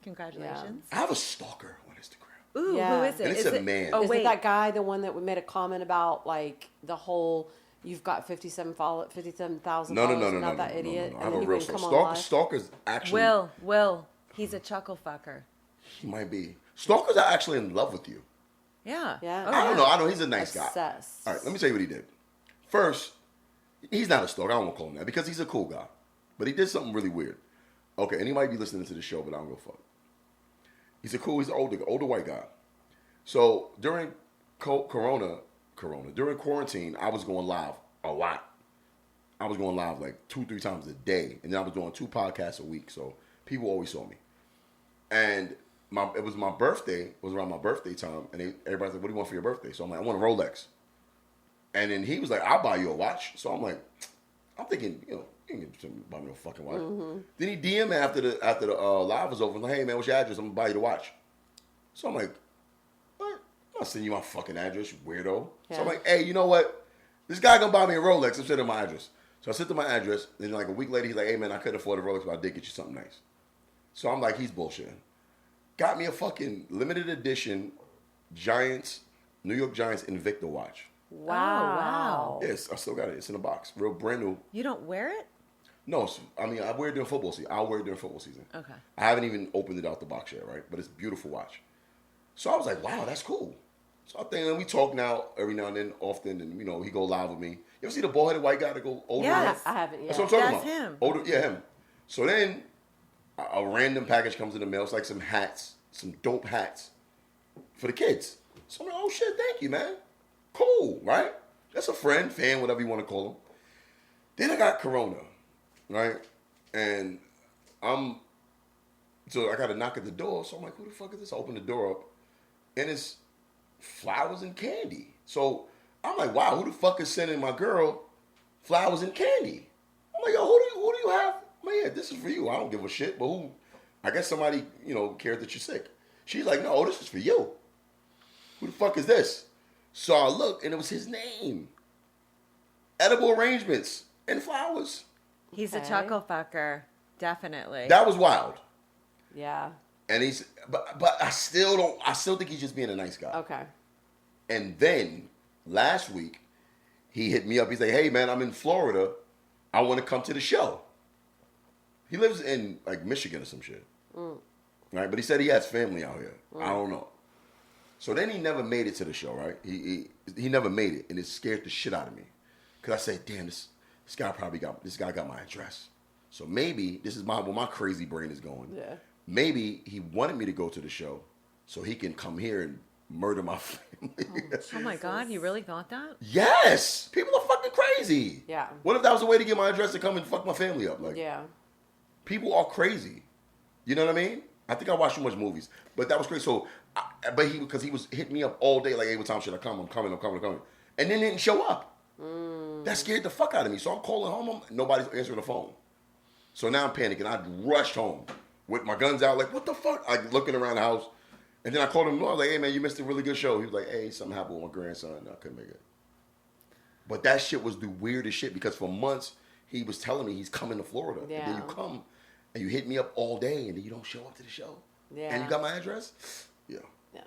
Congratulations. I have a stalker on Instagram. Ooh, who is it? And it's a man. Oh, is wait. it that guy, the one that made a comment about like the whole? You've got 57,000 followers. No. That idiot. No. I have a real stalker. Stalker's actually. Will. He's a chuckle fucker. He might be. Stalkers are actually in love with you. Yeah. Yeah. Oh, I don't know. I know he's a nice guy. Obsessed. All right, let me tell you what he did. First, he's not a stalker. I don't want to call him that because he's a cool guy. But he did something really weird. Okay, and he might be listening to the show, but I don't give a fuck. He's an older white guy. So during during quarantine, I was going live a lot. I was going live like 2-3 times a day, and then I was doing 2 podcasts a week. So people always saw me. And it was my birthday. It was around my birthday time, and everybody's like, "What do you want for your birthday?" So I'm like, "I want a Rolex." And then he was like, "I'll buy you a watch." So I'm like, I'm thinking, you can buy me a fucking watch. Mm-hmm. Then he DM me after the live was over, like, "Hey man, what's your address? I'm gonna buy you the watch." So I'm like, "What? I'm not sending you my fucking address, you weirdo." Yeah. So I'm like, "Hey, you know what? This guy gonna buy me a Rolex. I'm sending my address." So I sent him my address. Then like a week later, he's like, "Hey man, I couldn't afford a Rolex, but I did get you something nice." So I'm like, he's bullshitting. Got me a fucking limited edition New York Giants Invicta watch. Wow. Yes, I still got it. It's in a box. Real brand new. You don't wear it? No, I mean, I wear it during football season. I'll wear it during football season. Okay. I haven't even opened it out the box yet, right? But it's a beautiful watch. So I was like, wow, that's cool. So I think, and we talk now, every now and then, often, and, he go live with me. You ever see the bald-headed white guy that go older? Yes. I haven't yet. That's what I'm talking about. That's him. Older, yeah, him. So then, a random package comes in the mail. It's like some hats, some dope hats for the kids. So I'm like, oh shit, thank you, man. Cool, right? That's a friend, fan, whatever you want to call him. Then I got Corona, right? And so I got to knock at the door. So I'm like, who the fuck is this? I open the door up, and it's flowers and candy. So I'm like, wow, who the fuck is sending my girl flowers and candy? I'm like, yo, who do you have? I'm like, yeah, this is for you. I don't give a shit, but who? I guess somebody, cared that you're sick. She's like, no, this is for you. Who the fuck is this? So I looked, and it was his name. Edible arrangements and flowers. He's a chuckle fucker, definitely. That was wild. Yeah. And but I still think he's just being a nice guy. Okay. And then last week, he hit me up. He's like, hey man, I'm in Florida. I want to come to the show. He lives in like Michigan or some shit. Right? But he said he has family out here. I don't know. So then he never made it to the show, right? He never made it, and it scared the shit out of me. Cause I said, damn, this guy got my address. So maybe this is where my crazy brain is going. Yeah. Maybe he wanted me to go to the show so he can come here and murder my family. Oh my God, you really thought that? Yes! People are fucking crazy. Yeah. What if that was a way to get my address to come and fuck my family up? Like, yeah. People are crazy. You know what I mean? I think I watch too much movies. But that was crazy. So, because he was hitting me up all day, like, hey, what time should I come? I'm coming. And then didn't show up. That scared the fuck out of me. So I'm calling home. Nobody's answering the phone. So now I'm panicking. I rushed home. with my guns out, like, what the fuck? Like, looking around the house. And then I called him. I was like, hey, man, you missed a really good show. He was like, hey, something happened with my grandson. I couldn't make it. But that shit was the weirdest shit because for months, he was telling me he's coming to Florida. Yeah. And then you come and you hit me up all day and then you don't show up to the show. Yeah. And you got my address? Yeah. Yeah.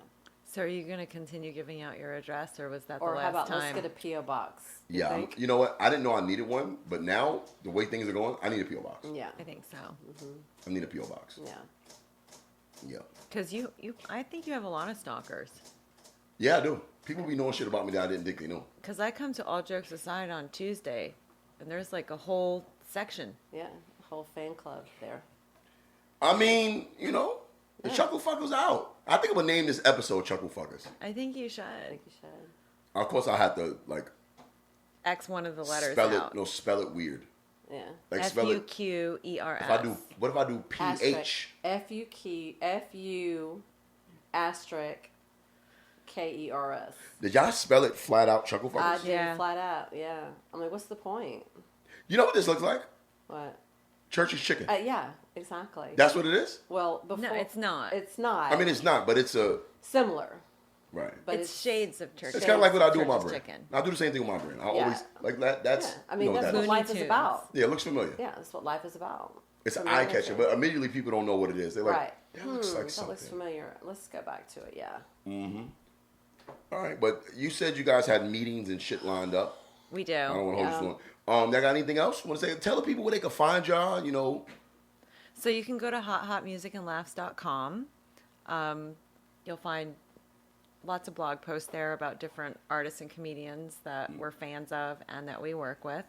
So are you going to continue giving out your address, or was that the Or how last about time? let's get a P.O. box? Yeah. You know what? I didn't know I needed one, but now, the way things are going, I need a P.O. box. Yeah. I think so. I need a P.O. box. Yeah. Yeah. Because I think you have a lot of stalkers. Yeah, I do. People be knowing shit about me that I didn't think they knew. Because I come to All Jokes Aside on Tuesday, and there's like a whole section. Yeah. A whole fan club there. I mean, you know, the Chuckle Fuckers out. I think I'm going to name this episode Chuckle Fuckers. I think you should. I think you should. Of course, I have to, like, X one of the letters spell out. it. No, spell it weird. Yeah. Like, spell it. Fuquers. What if I do PH? F-U asterisk Kers. Did y'all spell it flat out, Chuckle I Fuckers? did flat out, yeah. I'm like, what's the point? You know what this looks like? What? Church's Chicken. Yeah, exactly. That's what it is? Well, before, No, it's not. It's not. I mean, it's not, but it's a... similar. Right. But it's shades of church. It's kind of like what I do with my Church's brand. Chicken. I do the same thing with my brand. I Yeah. always, like that. That's... Yeah. I mean, you know that's that what is. life is Tunes. about. Yeah, it looks familiar. Yeah, that's what life is about. It's an Familiar eye-catcher, thing. but immediately people don't know what it is. They're like, Right. that looks like That something. looks familiar. Let's go back to it, yeah. Mm-hmm. All right, but you said you guys had meetings and shit lined up. We do. I don't want to hold you too long. Y'all got anything else? Want to say? Tell the people where they can find y'all. You know. So you can go to hothotmusicandlaughs.com. You'll find lots of blog posts there about different artists and comedians that we're fans of and that we work with,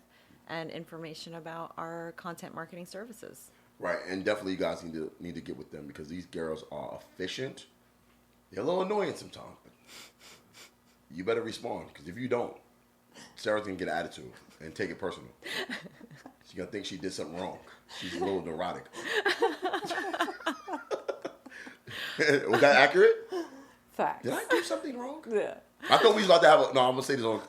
and information about our content marketing services. Right, and definitely you guys need to get with them because these girls are efficient. They're a little annoying sometimes, but you better respond because if you don't, Sarah's gonna get an attitude and take it personal. She's gonna think she did something wrong. She's a little neurotic. Was that accurate? Facts. Did I do something wrong? Yeah. I thought we was about to have I'm gonna say this on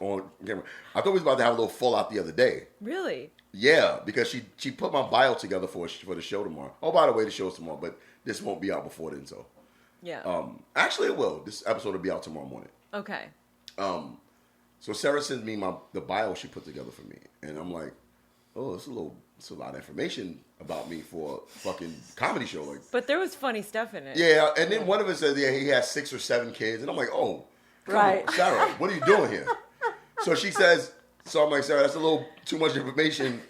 camera. I thought we was about to have a little fallout the other day. Really? Yeah, because she put my bio together for the show tomorrow. Oh, by the way, the show's tomorrow, but this won't be out before then, so. Yeah. Actually it will. This episode will be out tomorrow morning. Okay. So Sarah sends me the bio she put together for me, and I'm like, oh, it's a lot of information about me for a fucking comedy show. Like, but there was funny stuff in it. yeah, and then one of it says, yeah, he has 6 or 7 kids, and I'm like, oh, come Right. on, Sarah, what are you doing here? So she says, so I'm like, Sarah, that's a little too much information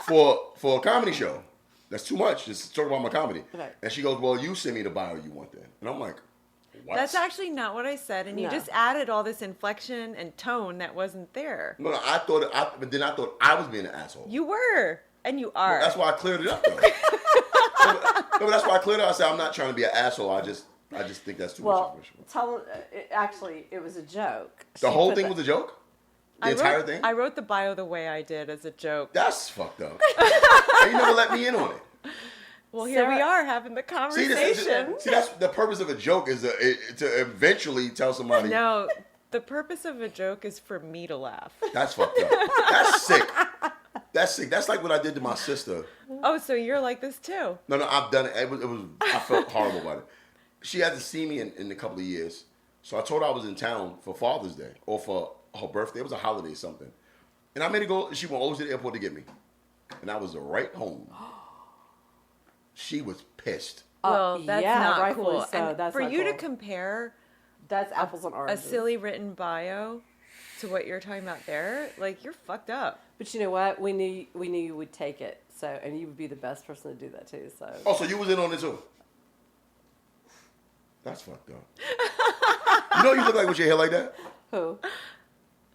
for a comedy show. That's too much. Just talk about my comedy. Right. And she goes, well, you send me the bio you want then. And I'm like, what? That's actually not what I said, and you No. just added all this inflection and tone that wasn't there. No, I thought I was being an asshole. You were, and you are. Well, that's why I cleared it up, though. No, but that's why I cleared it up. I said, I'm not trying to be an asshole. I just think that's too much Well, information. tell them, actually, it was a joke. The She whole put thing the- was a joke? The entire thing? I wrote the bio the way I did as a joke. That's fucked up. And you never let me in on it. Well, here we Sarah- are having the See, conversation. that's the purpose of a joke is to eventually tell somebody. No, the purpose of a joke is for me to laugh. That's fucked up. That's sick. That's sick. That's like what I did to my sister. Oh, so you're like this too? No, I've done it. It was I felt horrible about it. She hasn't seen me in a couple of years. So I told her I was in town for Father's Day or for her birthday. It was a holiday or something. And I made her go. She went over to the airport to get me. And I was right home. She was pissed. Well, that's yeah, not rightfully cool. so. And That's for not you to cool. compare That's apples and a oranges. silly written bio to what you're talking about there, like you're fucked up. But you know what? We knew you would take it. So, and you would be the best person to do that too. So. Oh, so you was in on it too? That's fucked up. You know you look like with your hair like that? Who?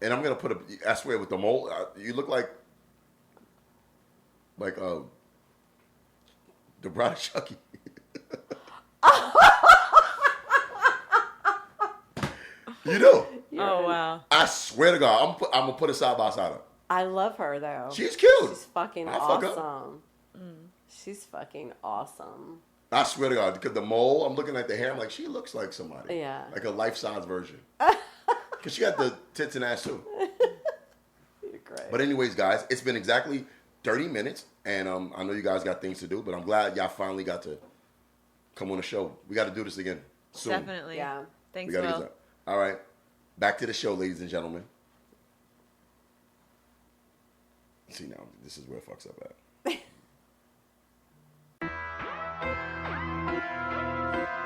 And I'm going to I swear, with the mole, you look like the bride of Chucky. You do. Oh wow. I swear to God, I'm going to put it side by side. I love her though. She's cute. She's fucking I'll fuck up. awesome. She's fucking awesome. I swear to God, because the mole, I'm looking at the hair, I'm like, she looks like somebody. Yeah. Like a life-size version. Because she got the tits and ass too. You're great. But anyways, guys, it's been exactly 30 minutes. And I know you guys got things to do, but I'm glad y'all finally got to Come on the show. We got to do this again soon. Definitely. Yeah. Thanks, We gotta Will. get that. All right. Back to the show, ladies and gentlemen. See, now, this is where it fucks up at.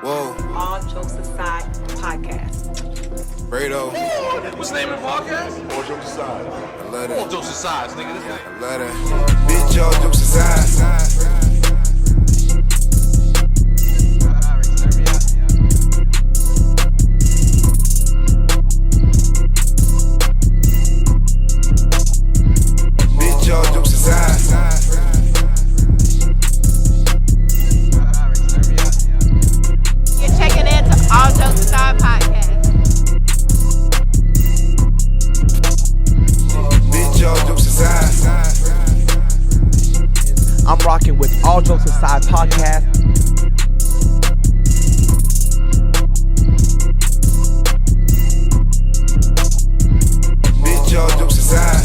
Whoa. All Jokes Aside podcast. Brado. What's the name of the podcast? All jokes aside. I love that. All jokes aside, nigga. This I love that. Bitch, all jokes aside. Bitch, all jokes aside. You're checking into All Jokes Aside podcast. Bitch, all jokes aside. I'm rocking with All Jokes Aside podcast. Bitch, all jokes aside.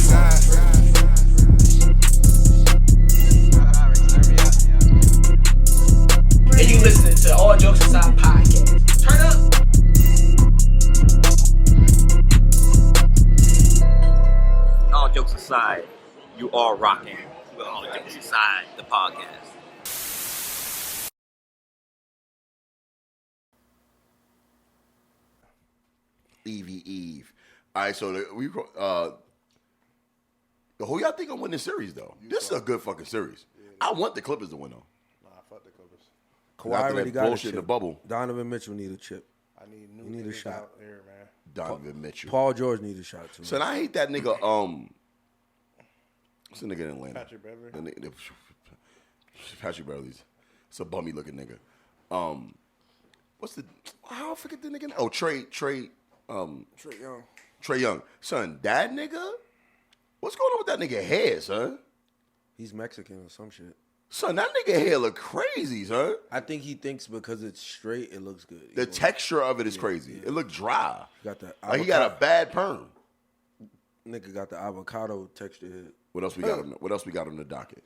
And you listening to All Jokes Aside podcast. Turn up. All jokes aside, you are rocking with All Jokes Aside, the podcast. Eve. All right, so who y'all think will win this series, though? This is a good fucking series. I want the Clippers to win, though. Nah, fuck the Clippers. Kawhi After already that got a bullshit in chip. the bubble. Donovan Mitchell need a chip. I need new You need a niggas shot. out there, man. Donovan Mitchell. Paul George need a shot too. Son, I hate that nigga. What's the nigga in Atlanta? Patrick Beverley. Patrick Beverley's. It's a bummy looking nigga. What's the? How I forget the nigga? Oh, Trey Young. Trey Young. Son, that nigga. What's going on with that nigga hair, son? He's Mexican or some shit. Son, that nigga hair look crazy, son. I think he thinks because it's straight, it looks good. The texture of it is crazy. yeah. It look dry. Got that. Like he got a bad perm. Nigga got the avocado texture head. What else we got? What else we got on the docket?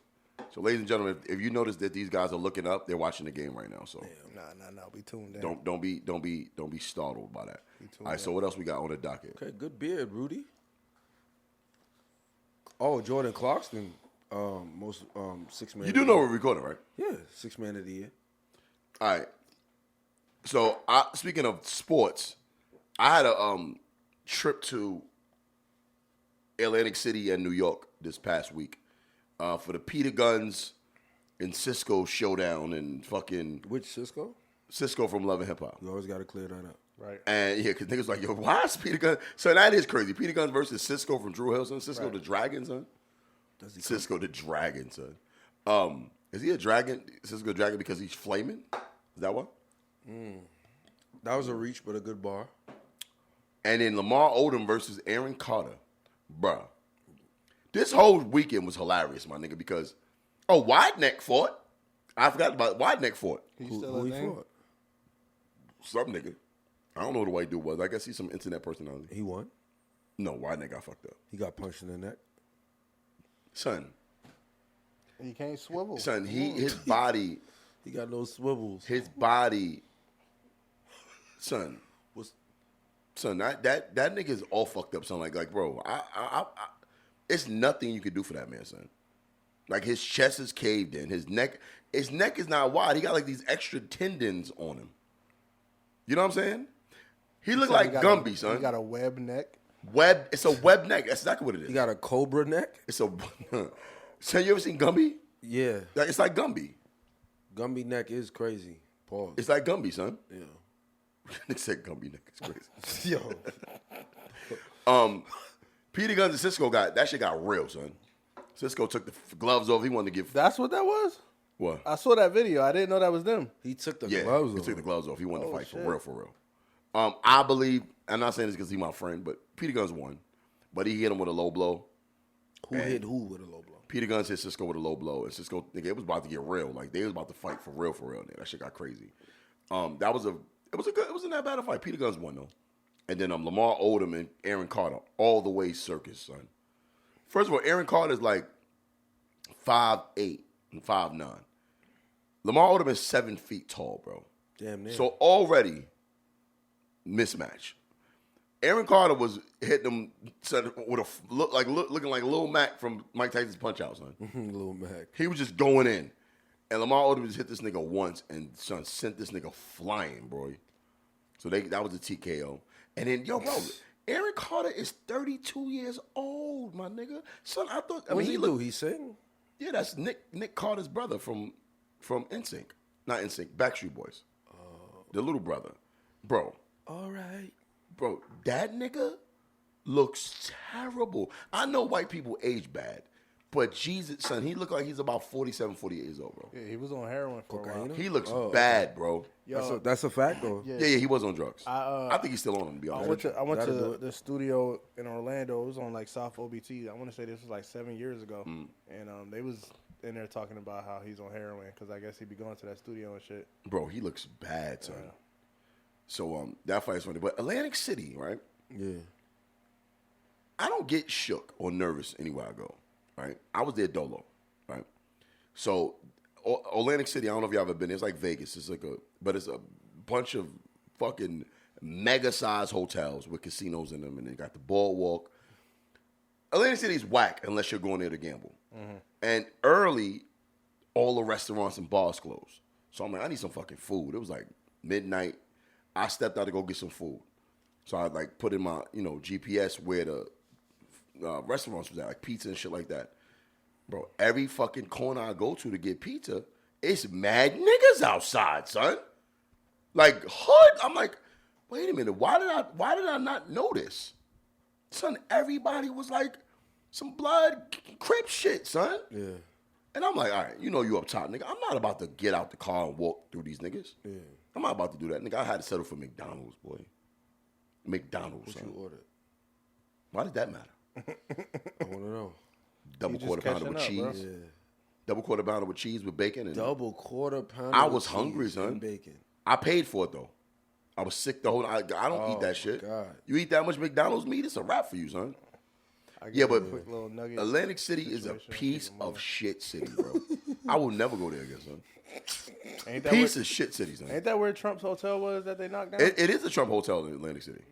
So, ladies and gentlemen, if you notice that these guys are looking up, they're watching the game right now. So, Nah. Be tuned in. don't be startled by that. All right. So, what else we got on the docket? Okay, good beard, Rudy. Oh, Jordan Clarkson, most 6 man. You do know we're recording, right? Yeah, 6 man of the year. All right. So, speaking of sports, I had a trip to Atlantic City and New York this past week for the Peter Guns and Cisco showdown and fucking Which Cisco? Cisco from Love and Hip Hop. You always got to clear that up. Right. And yeah, because niggas like, yo, why is Peter Guns? So that is crazy. Peter Guns versus Cisco from Drew Hill, son. Cisco the Dragon, son. Cisco the Dragon, son. Is he a dragon? Cisco Dragon because he's flaming? Is that what? That was a reach, but a good bar. And then Lamar Odom versus Aaron Carter. Bruh. This whole weekend was hilarious, my nigga, because, Wide Neck fought. I forgot about Wide Neck fought. Who he fought? Some nigga. I don't know who the white dude was. I guess he's some internet personality. He won. No, Wide Neck got fucked up. He got punched in the neck. Son, He can't swivel. Son, his body. He got no swivels. His body. Son, that nigga is all fucked up. Son, like bro, I it's nothing you could do for that man, son. Like his chest is caved in. His neck is not wide. He got like these extra tendons on him. You know what I'm saying? He look like Gumby, son. He got a web neck. It's a web neck. That's exactly what it is. He got a cobra neck. It's a. Son, you ever seen Gumby? Yeah. It's like Gumby. Gumby neck is crazy. Pause. It's like Gumby, son. Yeah. Nick said Gumby neck is crazy. Yo. Peter Guns and Cisco that shit got real, son. Cisco took the gloves off. He wanted to give. That's what that was? What? I saw that video. I didn't know that was them. He took the gloves off. He took the gloves off. He wanted to fight for real. I believe, I'm not saying this because he's my friend, but Peter Guns won. But he hit him with a low blow. Who hit who with a low blow? Peter Guns hit Cisco with a low blow. And Cisco, nigga, it was about to get real. Like, they was about to fight for real, nigga. That shit got crazy. It wasn't that bad a fight. Peter Guns won, though. And then Lamar Odom and Aaron Carter, all the way circus, son. First of all, Aaron Carter is like 5'8" and 5'9". Lamar Odom is 7 feet tall, bro. Damn near. So already, mismatch. Aaron Carter was hitting him with looking like Lil Mac from Mike Tyson's Punch-Out, son. Lil Mac. He was just going in. And Lamar Odom just hit this nigga once and son sent this nigga flying, bro. So that was a TKO. And then, yo, bro, Aaron Carter is 32 years old, my nigga. Son, I thought... What he do? He sing? Yeah, that's Nick Carter's brother from NSYNC. Not NSYNC, Backstreet Boys. The little brother. Bro. All right. Bro, that nigga looks terrible. I know white people age bad, but Jesus, son, he look like he's about 47, 48 years old, bro. Yeah, he was on heroin for a while. He looks bad, bro. Yo, that's a fact, though. Yeah, he was on drugs. I think he's still on them, to be honest. I went to the studio in Orlando. It was on, like, South OBT. I want to say this was, like, 7 years ago. And they was in there talking about how he's on heroin because I guess he'd be going to that studio and shit. Bro, he looks bad, son. So that fight's funny. But Atlantic City, right? Yeah. I don't get shook or nervous anywhere I go, right? I was there dolo, right? So Atlantic City, I don't know if y'all ever been there. It's like Vegas. It's a bunch of fucking mega-sized hotels with casinos in them, and they got the boardwalk. Atlantic City is whack unless you're going there to gamble. Mm-hmm. And early, all the restaurants and bars closed. So I'm like, I need some fucking food. It was like midnight. I stepped out to go get some food. So I like put in my, GPS where the restaurants was at, like pizza and shit like that. Bro, every fucking corner I go to get pizza, it's mad niggas outside, son. Like hood. I'm like, wait a minute, why did I not notice? Son, everybody was like some blood Crip shit, son. Yeah. And I'm like, all right, you up top, nigga. I'm not about to get out the car and walk through these niggas. Yeah. I'm not about to do that, nigga. I had to settle for McDonald's, boy. McDonald's, son. What you ordered? Why did that matter? I want to know. Double quarter pounder with cheese. Yeah. Double quarter pounder with cheese with bacon. And double quarter pounder. I was hungry, son. Bacon. I paid for it though. I was sick the whole night. I don't eat that shit. God. You eat that much McDonald's meat, it's a wrap for you, son. Yeah, but Atlantic City is a piece of shit city, bro. I will never go there again, son. Piece of shit city, son. Ain't that where Trump's hotel was that they knocked down? It is a Trump hotel in Atlantic City.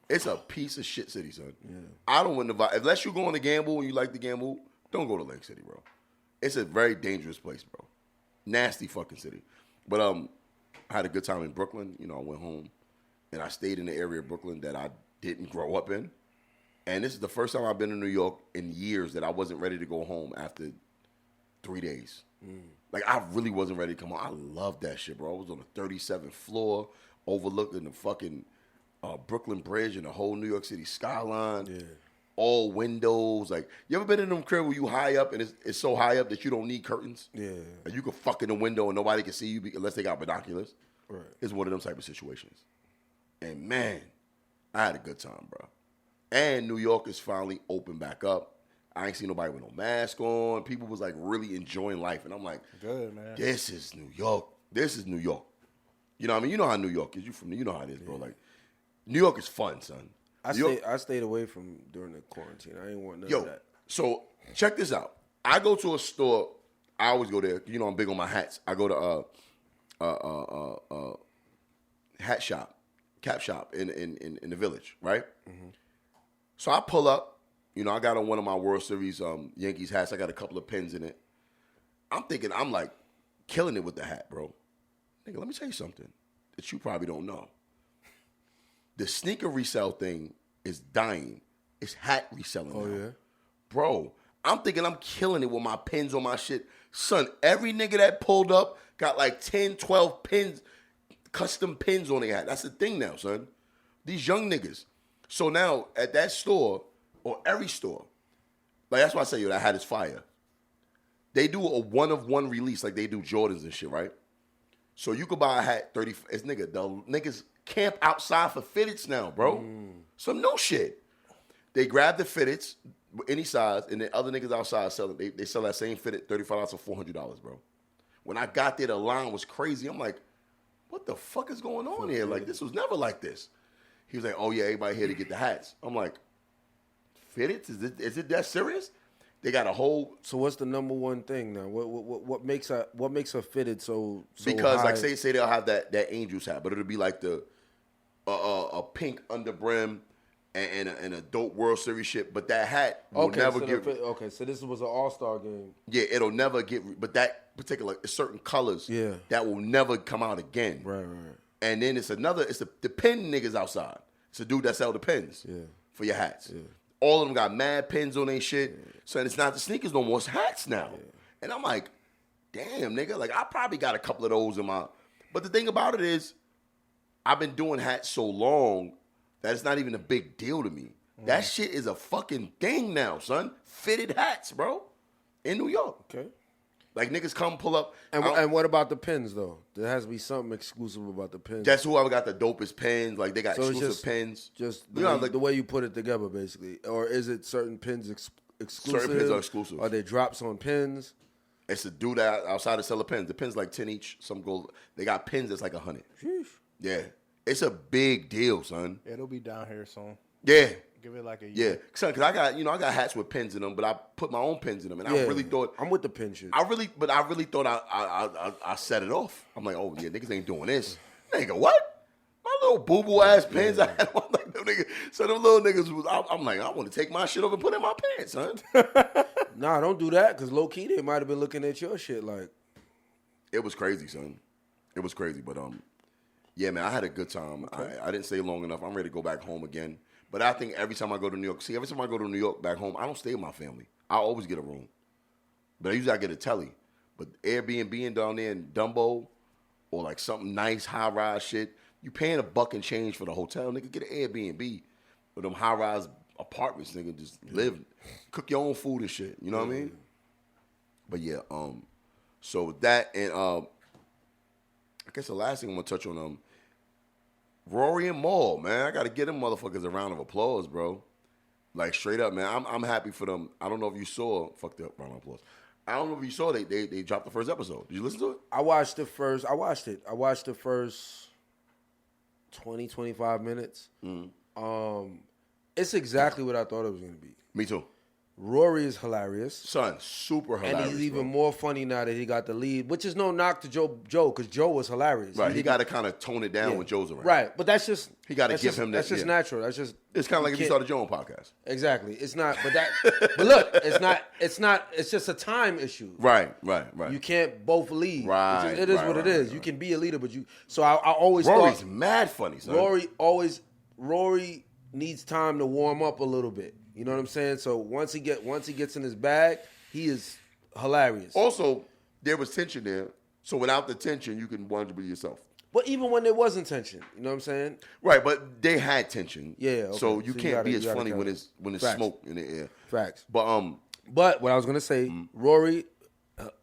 It's a piece of shit city, son. Yeah. I don't want to unless you're going to gamble and you like to gamble, don't go to Atlantic City, bro. It's a very dangerous place, bro. Nasty fucking city. But I had a good time in Brooklyn. I went home and I stayed in the area of Brooklyn that I didn't grow up in. And this is the first time I've been in New York in years that I wasn't ready to go home after 3 days. Like, I really wasn't ready to come home. I loved that shit, bro. I was on the 37th floor, overlooking the fucking Brooklyn Bridge and the whole New York City skyline. Yeah. All windows. Like, you ever been in them crib where you high up and it's so high up that you don't need curtains? Yeah. And you can fuck in the window and nobody can see you unless they got binoculars. Right. It's one of them type of situations. And, man, I had a good time, bro. And New York is finally open back up. I ain't seen nobody with no mask on. People was like really enjoying life. And I'm like, good, man. This is New York. This is New York. You know what I mean? You know how New York is. You know how it is, bro. Like, New York is fun, son. I stayed away from during the quarantine. I ain't want none of that. So check this out. I go to a store. I always go there. I'm big on my hats. I go to hat shop, cap shop in the Village, right? Mm-hmm. So I pull up, I got on one of my World Series Yankees hats. I got a couple of pins in it. I'm thinking I'm like killing it with the hat, bro. Nigga, let me tell you something that you probably don't know. The sneaker resale thing is dying. It's hat reselling now. Yeah? Bro, I'm thinking I'm killing it with my pins on my shit. Son, every nigga that pulled up got like 10, 12 pins, custom pins on their hat. That's the thing now, son. These young niggas. So now, at that store, or every store, like that's why I say, that hat is fire. They do a one-of-one release like they do Jordans and shit, right? So you could buy a hat, the niggas camp outside for fitteds now, bro. Some no shit. They grab the fitteds, any size, and the other niggas outside sell it. They sell that same fitted $35 for $400, bro. When I got there, the line was crazy. I'm like, what the fuck is going on here? Like, this was never like this. He was like, oh, yeah, everybody here to get the hats. I'm like, fitteds? Is it that serious? They got a whole. So what's the number one thing now? What makes her fitted so because high? like say they'll have that Angels hat, but it'll be like the a pink underbrim and a dope World Series shit. But that hat will never get. So this was an All-Star game. Yeah, it'll never get. But that particular certain colors. Yeah. That will never come out again. Right. And then it's the pen niggas outside. It's a dude that sell the pens. Yeah. For your hats. Yeah. All of them got mad pins on their shit. Yeah. So it's not the sneakers no more, it's hats now. Yeah. And I'm like, damn, nigga. Like, I probably got a couple of those in my... But the thing about it is, I've been doing hats so long that it's not even a big deal to me. That shit is a fucking thing now, son. Fitted hats, bro. In New York. Okay. Like, niggas come pull up. And what about the pins, though? There has to be something exclusive about the pins. That's whoever got the dopest pins. Like, they got exclusive pins. Just the way you put it together, basically. Or is it certain pins exclusive? Certain pins are exclusive. Are there drops on pins? It's a dude outside of selling pins. The pins like 10 each. Some gold. They got pins that's like 100. Sheesh. Yeah. It's a big deal, son. It'll be down here soon. Yeah. Give it like a year. Yeah, son, because I got hats with pins in them, but I put my own pins in them, and I really thought I'm with the pin shit. I really thought I set it off. I'm like, oh yeah, niggas ain't doing this. Nigga, what? My little boo boo ass pins I had on, like them niggas. So them little niggas was. I'm like, I want to take my shit off and put it in my pants, son. Nah, don't do that, because low key they might have been looking at your shit like. It was crazy, son. It was crazy, but yeah, man, I had a good time. Okay. I didn't stay long enough. I'm ready to go back home again. But I think every time I go to New York back home, I don't stay with my family. I always get a room. But usually I get a telly. But Airbnb down there in Dumbo or like something nice, high-rise shit, you paying $1 and change for the hotel, nigga, get an Airbnb or them high-rise apartments, nigga, just live, cook your own food and shit, you know what I mean? But yeah, so with that, and I guess the last thing I'm going to touch on, Rory and Maul, man. I got to give them motherfuckers a round of applause, bro. Like, straight up, man. I'm happy for them. I don't know if you saw... Fuck that round of applause. I don't know if you saw they dropped the first episode. Did you listen to it? I watched it. I watched the first 20, 25 minutes. It's exactly what I thought it was going to be. Me too. Rory is hilarious. Son, super hilarious. And he's even more funny now that he got the lead, which is no knock to Joe, because Joe was hilarious. Right, he got to kind of tone it down when Joe's around. Right, but that's just... He got to give him that. That's just natural. That's just... It's kind of like if you saw the Joe podcast. Exactly. It's not, but that... but look, it's just a time issue. Right. You can't both lead. Right. It is what it is. You can be a leader, but you... So I always Rory's mad funny, son. Rory needs time to warm up a little bit. You know what I'm saying? So once he gets in his bag, he is hilarious. Also, there was tension there. So without the tension, you can 100% be yourself. But even when there wasn't tension, you know what I'm saying? Right, but they had tension. Yeah. Okay. So you can't be as funny when it's smoke in the air. Facts. But what I was gonna say, Rory,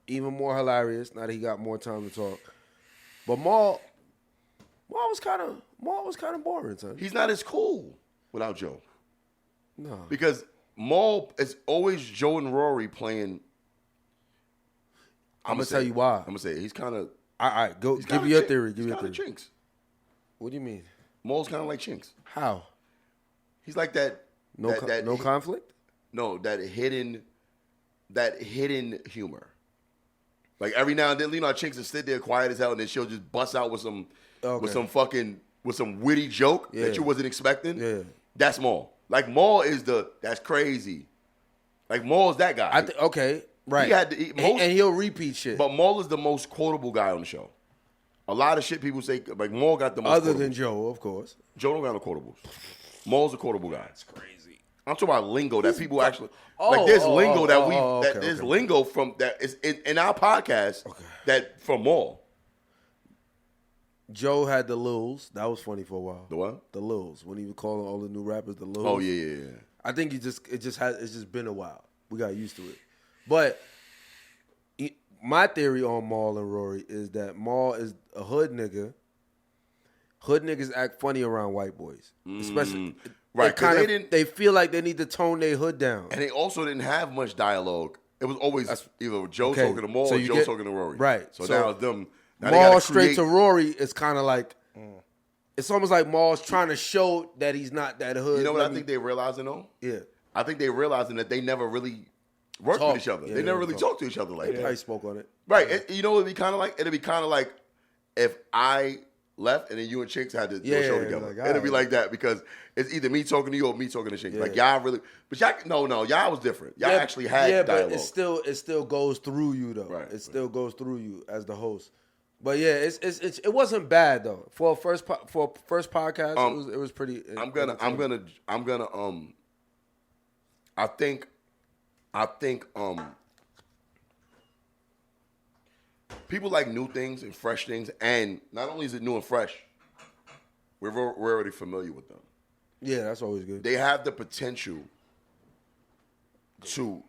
even more hilarious now that he got more time to talk. But Maul was kind of boring, son. He's not as cool without Joe. No. Because Maul is always Joe and Rory playing. I'm going to tell you why. I'm going to say he's kind of. All right, go. Give me your theory. He's kind of Chinks. What do you mean? Maul's kind of like Chinks. How? He's like that. No conflict? No, that hidden humor. Like every now and then, Chinks will sit there quiet as hell, and then she'll just bust out with some witty joke that you wasn't expecting. Yeah. That's Maul. Like Maul is that's crazy. Like Maul is that guy. Okay, right. And he'll repeat shit. But Maul is the most quotable guy on the show. A lot of shit people say, like Maul got the most. Other than Joe, of course. Joe don't got no quotables. Maul's a quotable guy. That's crazy. I'm talking about lingo that people actually like. There's lingo that there's lingo from that is in our podcast that from Maul. Joe had the Lils. That was funny for a while. The what? The Lils. When he was calling all the new rappers the Lils. Oh yeah. I think it's just been a while. We got used to it. But my theory on Maul and Rory is that Maul is a hood nigga. Hood niggas act funny around white boys, especially right. They feel like they need to tone their hood down, and they also didn't have much dialogue. It was always either Joe talking to Maul or Joe talking to Rory. Right. So now it's them. Maul straight to Rory is kind of like, it's almost like Maul's trying to show that he's not that hood. You know what I think they realizing though? Yeah. I think they realizing that they never really work with each other. They never really talk to each other like that. Probably spoke on it. Right. You know what it'd be kind of like? It'd be kind of like if I left and then you and Chinks had to do a show together. Like, it'd be like that because it's either me talking to you or me talking to Chinks. Like y'all really, but y'all, y'all was different. Y'all actually had dialogue. But it still goes through you though. Right. It still goes through you as the host. But yeah, it wasn't bad though. For a first podcast, it was pretty. I think people like new things and fresh things, and not only is it new and fresh, we're already familiar with them. Yeah, that's always good. They have the potential to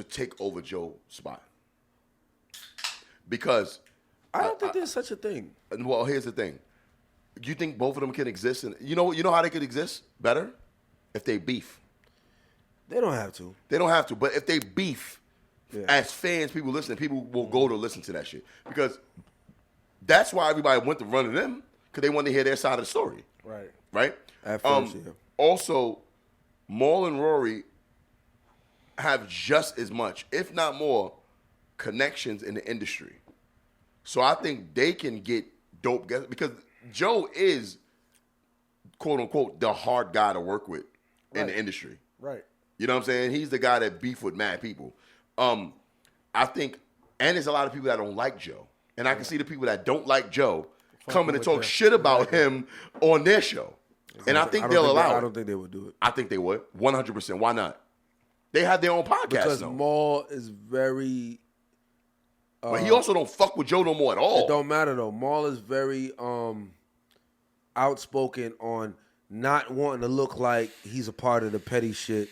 take over Joe's spot. Because I don't think there's such a thing. Well, here's the thing. Do you think both of them can exist? And you know how they could exist better? If they beef. They don't have to. They don't have to. But if they beef, as fans, people listening, people will go to listen to that shit. Because that's why everybody went to run to them, because they wanted to hear their side of the story. Right. Right? At first, Also, Maul and Rory have just as much, if not more, connections in the industry. So I think they can get dope guests, because Joe is, quote unquote, the hard guy to work with in the industry. Right. You know what I'm saying? He's the guy that beef with mad people. I think, and there's a lot of people that don't like Joe. And I can see the people that don't like Joe coming to talk shit about him on their show. And I think they'll allow it. I don't think they would do it. I think they would. 100%. Why not? They have their own podcast. Because Maul is very... but he also don't fuck with Joe no more at all. It don't matter though. Maul is very outspoken on not wanting to look like he's a part of the petty shit.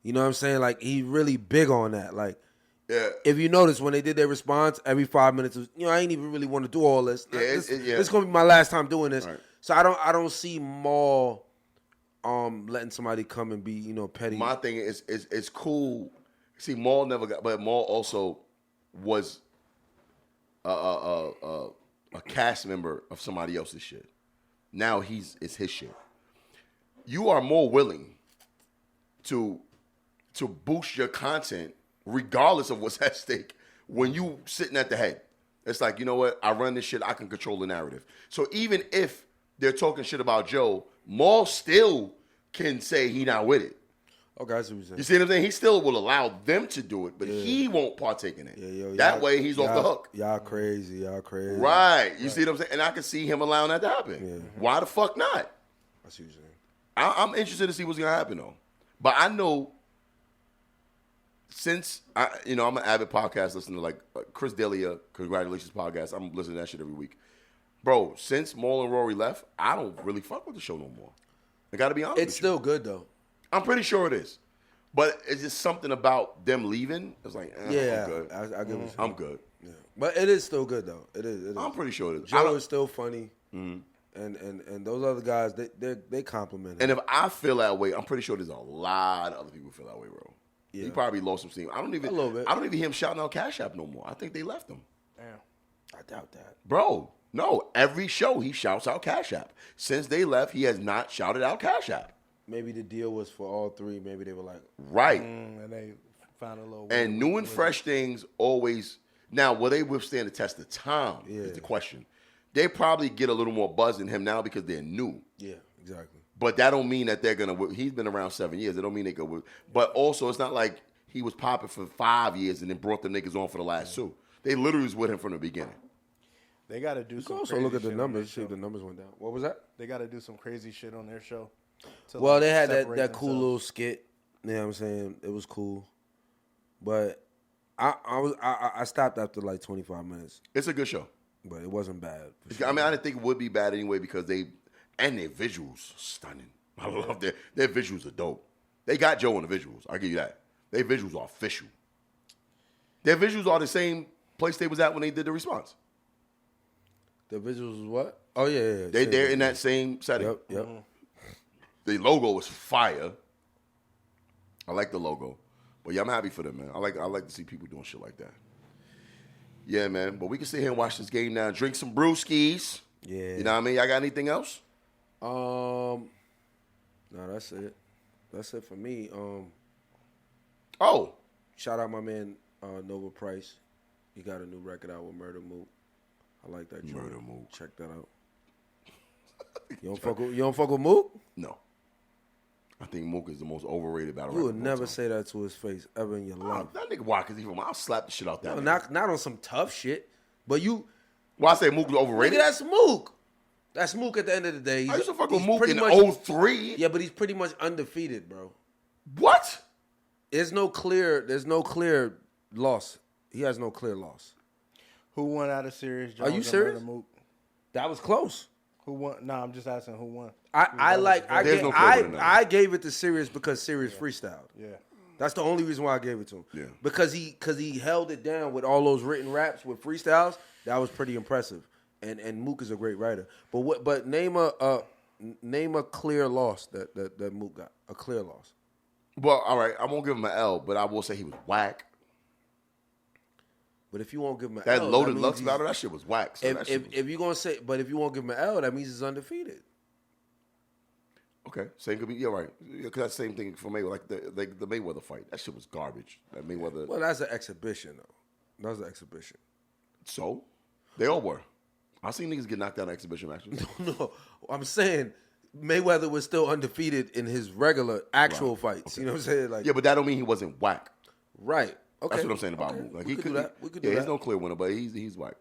You know what I'm saying? Like, he's really big on that. Like, if you notice, when they did their response, every 5 minutes, was, I ain't even really want to do all this. This is going to be my last time doing this. Right. So I don't see Maul letting somebody come and be, petty. My thing is it's cool. See, Maul never got, but Maul also was a cast member of somebody else's shit. Now it's his shit. You are more willing to boost your content regardless of what's at stake when you sitting at the head. It's like, you know what? I run this shit. I can control the narrative. So even if they're talking shit about Joe, Maul still can say he not with it. Okay, I see what you're saying. You see what I'm saying? He still will allow them to do it, but he won't partake in it. That way, he's off the hook. Y'all crazy. Right. You see what I'm saying? And I can see him allowing that to happen. Yeah. Why the fuck not? I see what you're saying. I'm interested to see what's going to happen, though. But I know, since, I'm an avid podcast listener, like Chris D'Elia, Congratulations Podcast. I'm listening to that shit every week. Bro, since Maul and Rory left, I don't really fuck with the show no more. I got to be honest with you. It's still good, though. I'm pretty sure it is. But it's just something about them leaving. It's like, I'm good. I get what you're saying. I'm good. Yeah. But it is still good, though. It is. I'm pretty sure it is. Joe is still funny. Mm-hmm. And those other guys, they compliment him. And if I feel that way, I'm pretty sure there's a lot of other people who feel that way, bro. Yeah. He probably lost some steam. I don't even hear him shouting out Cash App no more. I think they left him. Damn. I doubt that. Bro, no. Every show he shouts out Cash App. Since they left, he has not shouted out Cash App. Maybe the deal was for all three. Maybe they were like... Right. And they found a little... And new and fresh things always... Now, will they withstand the test of time is the question. They probably get a little more buzz in him now because they're new. Yeah, exactly. But that don't mean that they're going to... He's been around 7 years. It don't mean they go... But also, it's not like he was popping for 5 years and then brought the niggas on for the last 2. They literally was with him from the beginning. They got to do some also look at the numbers. See if the numbers went down. What was that? They got to do some crazy shit on their show. Well, they had that cool little skit. You know what I'm saying? It was cool. But I stopped after like 25 minutes. It's a good show. But it wasn't bad. Sure. I mean, I didn't think it would be bad anyway because their visuals stunning. I love their visuals are dope. They got Joe on the visuals. I'll give you that. Their visuals are official. Their visuals are the same place they was at when they did the response. The visuals was what? Oh, yeah. They're in that same setting. Yep. Mm-hmm. The logo is fire. I like the logo. But yeah, I'm happy for them, man. I like to see people doing shit like that. Yeah, man. But we can sit here and watch this game now. Drink some brewskis. Yeah. You know what I mean? Y'all got anything else? No, that's it. That's it for me. Oh. Shout out my man Nova Price. He got a new record out with Murda Mook. I like that. Murda Mook. Check that out. You don't fuck with Mook? No. I think Mook is the most overrated battle rapper. You would never say that to his face ever in your life. That nigga, why? Because I'll slap the shit out that. No, nigga. not on some tough shit. But you. Why I say Mook is overrated? Nigga, that's Mook. That's Mook at the end of the day. I used to fuck with Mook in much, 03. Yeah, but he's pretty much undefeated, bro. What? There's no clear loss. He has no clear loss. Who won out of Serious Jones? Are you serious? Mook? That was close. Who won? No, I'm just asking who won. I gave it to Sirius because Sirius freestyled. Yeah. That's the only reason why I gave it to him. Yeah. Because he held it down with all those written raps with freestyles. That was pretty impressive. And Mook is a great writer. But name a clear loss that Mook got. A clear loss. Well, all right, I won't give him an L, but I will say he was whack. But if you won't give him an that L, Loaded that Lux battle, that shit was whack. So if you're gonna say, but if you won't give him an L, that means he's undefeated. Okay, same could be. Yeah, right. Because that's the same thing for Mayweather, like the Mayweather fight. That shit was garbage. That Mayweather. Well, that's an exhibition, though. That was an exhibition. So, they all were. I seen niggas get knocked out in exhibition matches. No, I'm saying Mayweather was still undefeated in his regular actual fights. Okay. You know what I'm saying? Like, yeah, but that don't mean he wasn't whack. Right. Okay. That's what I'm saying about Mook. Like, we could do that. We could do that. He's no clear winner, but he's whack.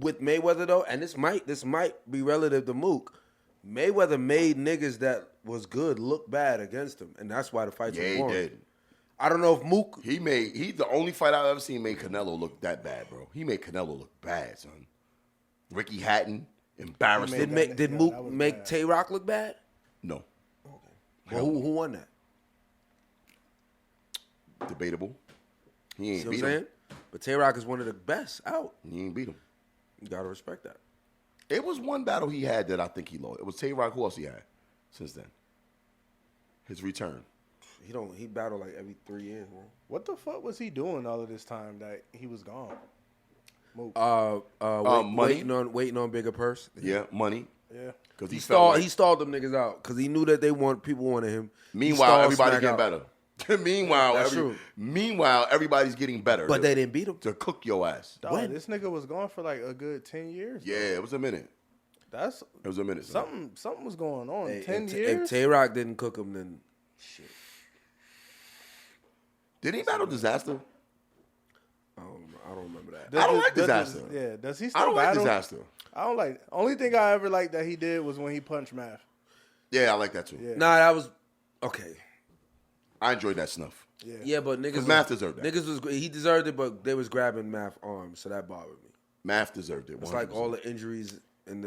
With Mayweather though, and this might be relative to Mook. Mayweather made niggas that was good look bad against him, and that's why the fights were won. He did. I don't know if Mook. He's the only fight I've ever seen made Canelo look that bad, bro. He made Canelo look bad, son. Ricky Hatton, embarrassed. Did Mook make Tay Rock look bad? No. Okay. Well, who won that? Debatable. He ain't See beat what I'm him. saying? But Tay Rock is one of the best out. He ain't beat him. You gotta respect that. It was one battle he had that I think he lost. It was Tay Rock. Who else he had since then? His return. He battled like every 3 years, bro. What the fuck was he doing all of this time that he was gone? Mook. Money. Waiting on bigger purse. Yeah, money. Yeah. Because he stalled them niggas out because he knew that people wanted him. Meanwhile, everybody's getting better. True. Meanwhile, everybody's getting better. But they didn't beat him. To cook your ass. Dog, this nigga was gone for like a good 10 years. Yeah, it was a minute. It was a minute. Something was going on. Hey, 10 if years? Tay Rock didn't cook him, then shit. Did he battle Disaster? I don't remember that. I don't like Disaster. Yeah, does he still I don't battle? like Disaster. I don't like. Only thing I ever liked that he did was when he punched Math. Yeah, I like that too. Yeah. Nah, that was okay. I enjoyed that snuff. Yeah, but niggas Math deserved that. He deserved it, but they was grabbing Math arms, so that bothered me. Math deserved it. 100%. It's like all the injuries and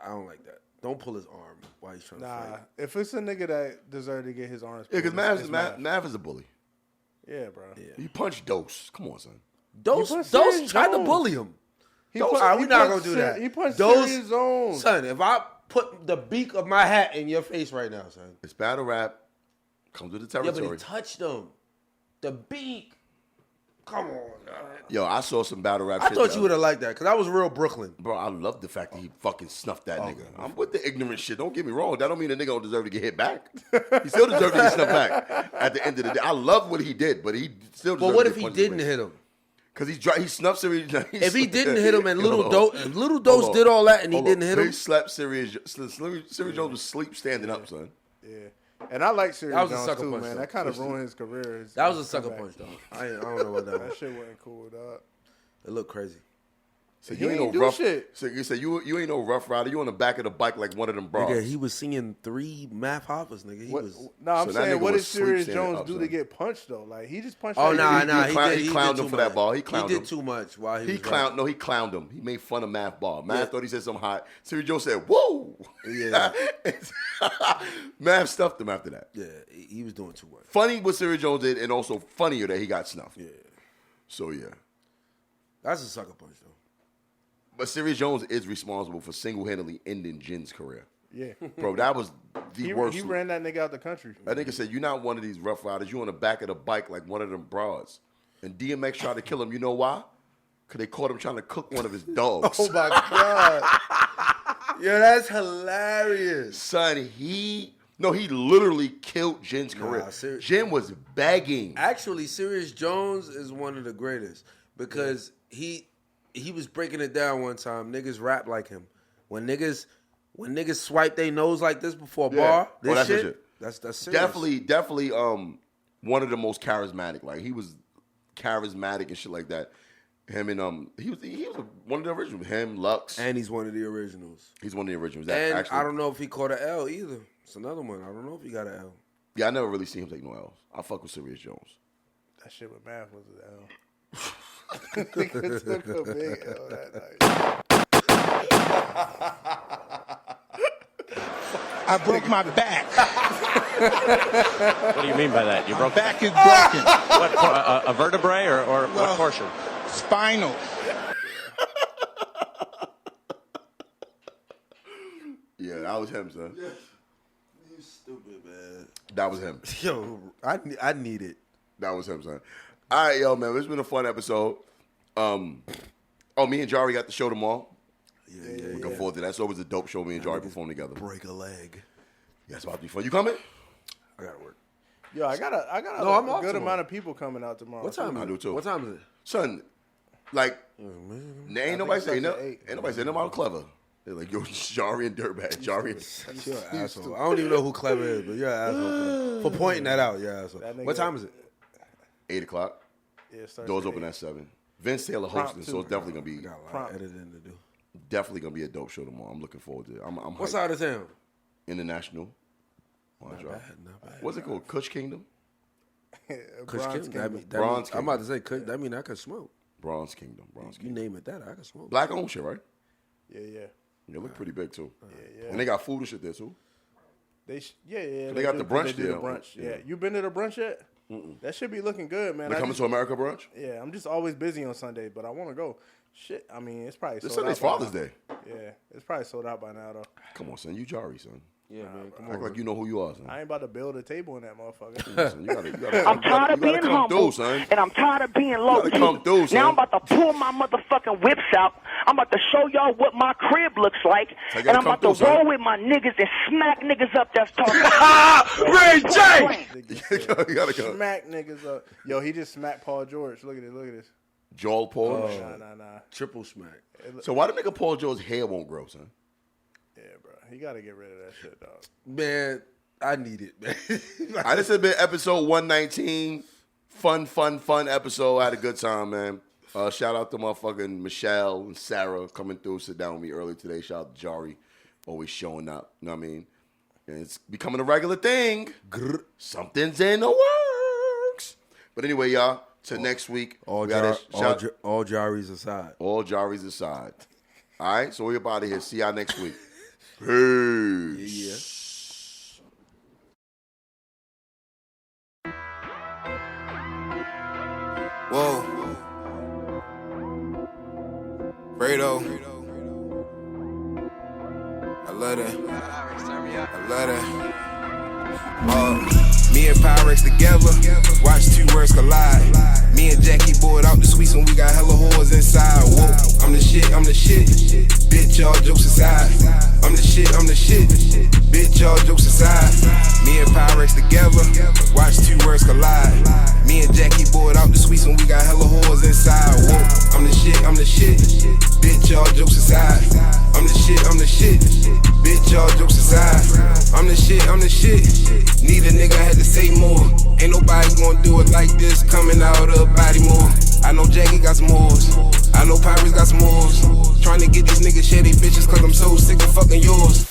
I don't like that. Don't pull his arm while he's trying to fight. If it's a nigga that deserved to get his arms, Yeah, because Math is a bully. Yeah, bro. Yeah. He punched Dose. Come on, son. Dose tried to bully him. All right, we're not gonna do that. He punched Dose, Serious Zone. Son, if I put the beak of my hat in your face right now, son. It's battle rap. Comes with the Yeah, territory. but he touched him. The beak. Come on, God. Yo, I saw some battle rap I shit. thought you would have liked that because I was real Brooklyn. Bro, I love the fact that he fucking snuffed that nigga. I'm with the ignorant shit. Don't get me wrong. That don't mean the nigga don't deserve to get hit back. He still deserves to get snuffed back at the end of the day. I love what he did, but he still deserves But what to if get he punched didn't in the face. hit him? Because he snuffed Serious. If he didn't hit him and Little Dose did all that and he didn't hit him? He slapped Serious. Serious Jones was asleep standing up, son. Yeah. And I like Serious That was a Jones sucker too, punch, man. though. That kind of ruined his career. That was a sucker punch, though. I don't know what that was. That shit wasn't cool, dog. It looked crazy. So He you ain't ain't no do rough shit. So you say you ain't no rough rider. You on the back of the bike like one of them bras. Nigga, he was singing 3 Math Hoppers, nigga. He was. No, I'm So that saying, nigga what was did Serious sleep Jones standing do up, to son. get punched though? Like he just punched. Oh that nah, he he clowned did him too for that much. ball. He clowned He him. did too much while he was clowned. No, he clowned him. He made fun of Math ball. Math thought he said something hot. Serious Jones said, "Whoa!" Yeah. Math stuffed him after that. Yeah, he was doing too much. Funny what Serious Jones did, and also funnier that he got snuffed. Yeah. So yeah. That's a sucker punch, though. But Serious Jones is responsible for single-handedly ending Jin's career. Yeah, Bro, that was the worst. He ran that nigga out the country. That nigga said, "You're not one of these rough riders. You on the back of the bike like one of them broads." And DMX tried to kill him. You know why? Because they caught him trying to cook one of his dogs. Oh my God. Yeah, that's hilarious. Son, he No, he literally killed Jin's career. Jin was begging. Actually, Serious Jones is one of the greatest because he was breaking it down one time. Niggas rap like him. When niggas swipe their nose like this before a bar, that's shit. That's serious. Definitely one of the most charismatic. Like he was charismatic and shit like that. Him and he was one of the originals. Him, Lux, and he's one of the originals. He's one of the originals. I don't know if he caught an L either. It's another one. I don't know if he got an L. Yeah, I never really seen him take no L's. I fuck with Serious Jones. That shit with Math was an L. Nigga took a big L that night. I broke my back. What do you mean by that? You broke back is broken. What, a vertebrae or what portion? Spinal. Yeah, that was him, son. You stupid, man. That was him. Yo, I need it. That was him, son. All right, yo, man. This has been a fun episode. Me and Jari got the show tomorrow. Yeah. Looking forward to that. So it was a dope show. Me and Jari performed together. Break a leg. Yeah, it's about to be fun. You coming? I gotta work. Yo, I got a good amount of people coming out tomorrow. What time? I do too. What time is it? Son, like, ain't nobody saying nothing. Ain't nobody saying nothing about clever. They're like, yo, Jari and Dirtbag. Jari and you're an asshole. I don't even know who Clever is, but you're an asshole for pointing that out. Yeah, asshole. What time is it? 8 o'clock. Yeah, it starts Doors at open 8. at 7. Vince Taylor hosting, so it's definitely gonna be Got a lot of editing to do. definitely gonna be a dope show tomorrow. I'm looking forward to it. I'm What hyped. side of town? International. Not bad. What's it called? Kush Kingdom. Kush Kingdom. Bronze I'm about to say Kush. That mean I could smoke. Bronze Kingdom. You name it that, I can smoke. Black owned shit, right? Yeah. They look pretty big too. Yeah. And they got food and shit there too. They got the brunch they do there. the brunch. Yeah. Yeah. You been to the brunch yet? That should be looking good, man. They coming to America brunch? Yeah, I'm just always busy on Sunday, but I want to go. Shit, I mean, it's probably This sold Sunday's out by Father's now. Day. Yeah, it's probably sold out by now, though. Come on, son. You Jari, son. Yeah, man. Come Act like you know who you are, son. I ain't about to build a table in that motherfucker. Son, you gotta I'm tired of being come humble, through, son. and I'm tired of being low gotta come through, son. Now I'm about to pull my motherfucking whips out. I'm about to show y'all what my crib looks like, So you and gotta I'm come about to through, roll son. with my niggas and smack niggas up that's talking. Ray J! You gotta come. Smack niggas up. Yo, he just smacked Paul George. Look at this. Joel Paul. Nah. Triple smack. So why the nigga Paul George's hair won't grow, son? Yeah, bro. He got to get rid of that shit, dog. Man, I need it, man. This has been episode 119. Fun episode. I had a good time, man. Shout out to motherfucking Michelle and Sarah coming through, sit down with me early today. Shout out to Jari, always showing up. You know what I mean? And it's becoming a regular thing. Something's in the works. But anyway, y'all, till next week. All Jaris aside. All Jaris aside. All right, so we're about here. See y'all next week. Peace. Whoa. Fredo. I love that. Me and Pyrex together, watch two words collide. Me and Jackie bored out the suites when we got hella whores inside. Whoa, I'm the shit. Bitch, all jokes aside. I'm the shit. Bitch, all jokes aside. Me and Pyrex together, watch two words collide. Me and Jackie bored out the suites when we got hella whores inside. Whoa, I'm the shit. Bitch, all jokes aside. I'm the shit. Bitch, all jokes aside. I'm the shit. Need a nigga, had to say more. Ain't nobody gonna do it like this coming out of body more. I know Jackie got some whores. I know Pirates got some whores. Trying to get these niggas share they bitches cause I'm so sick of fucking yours.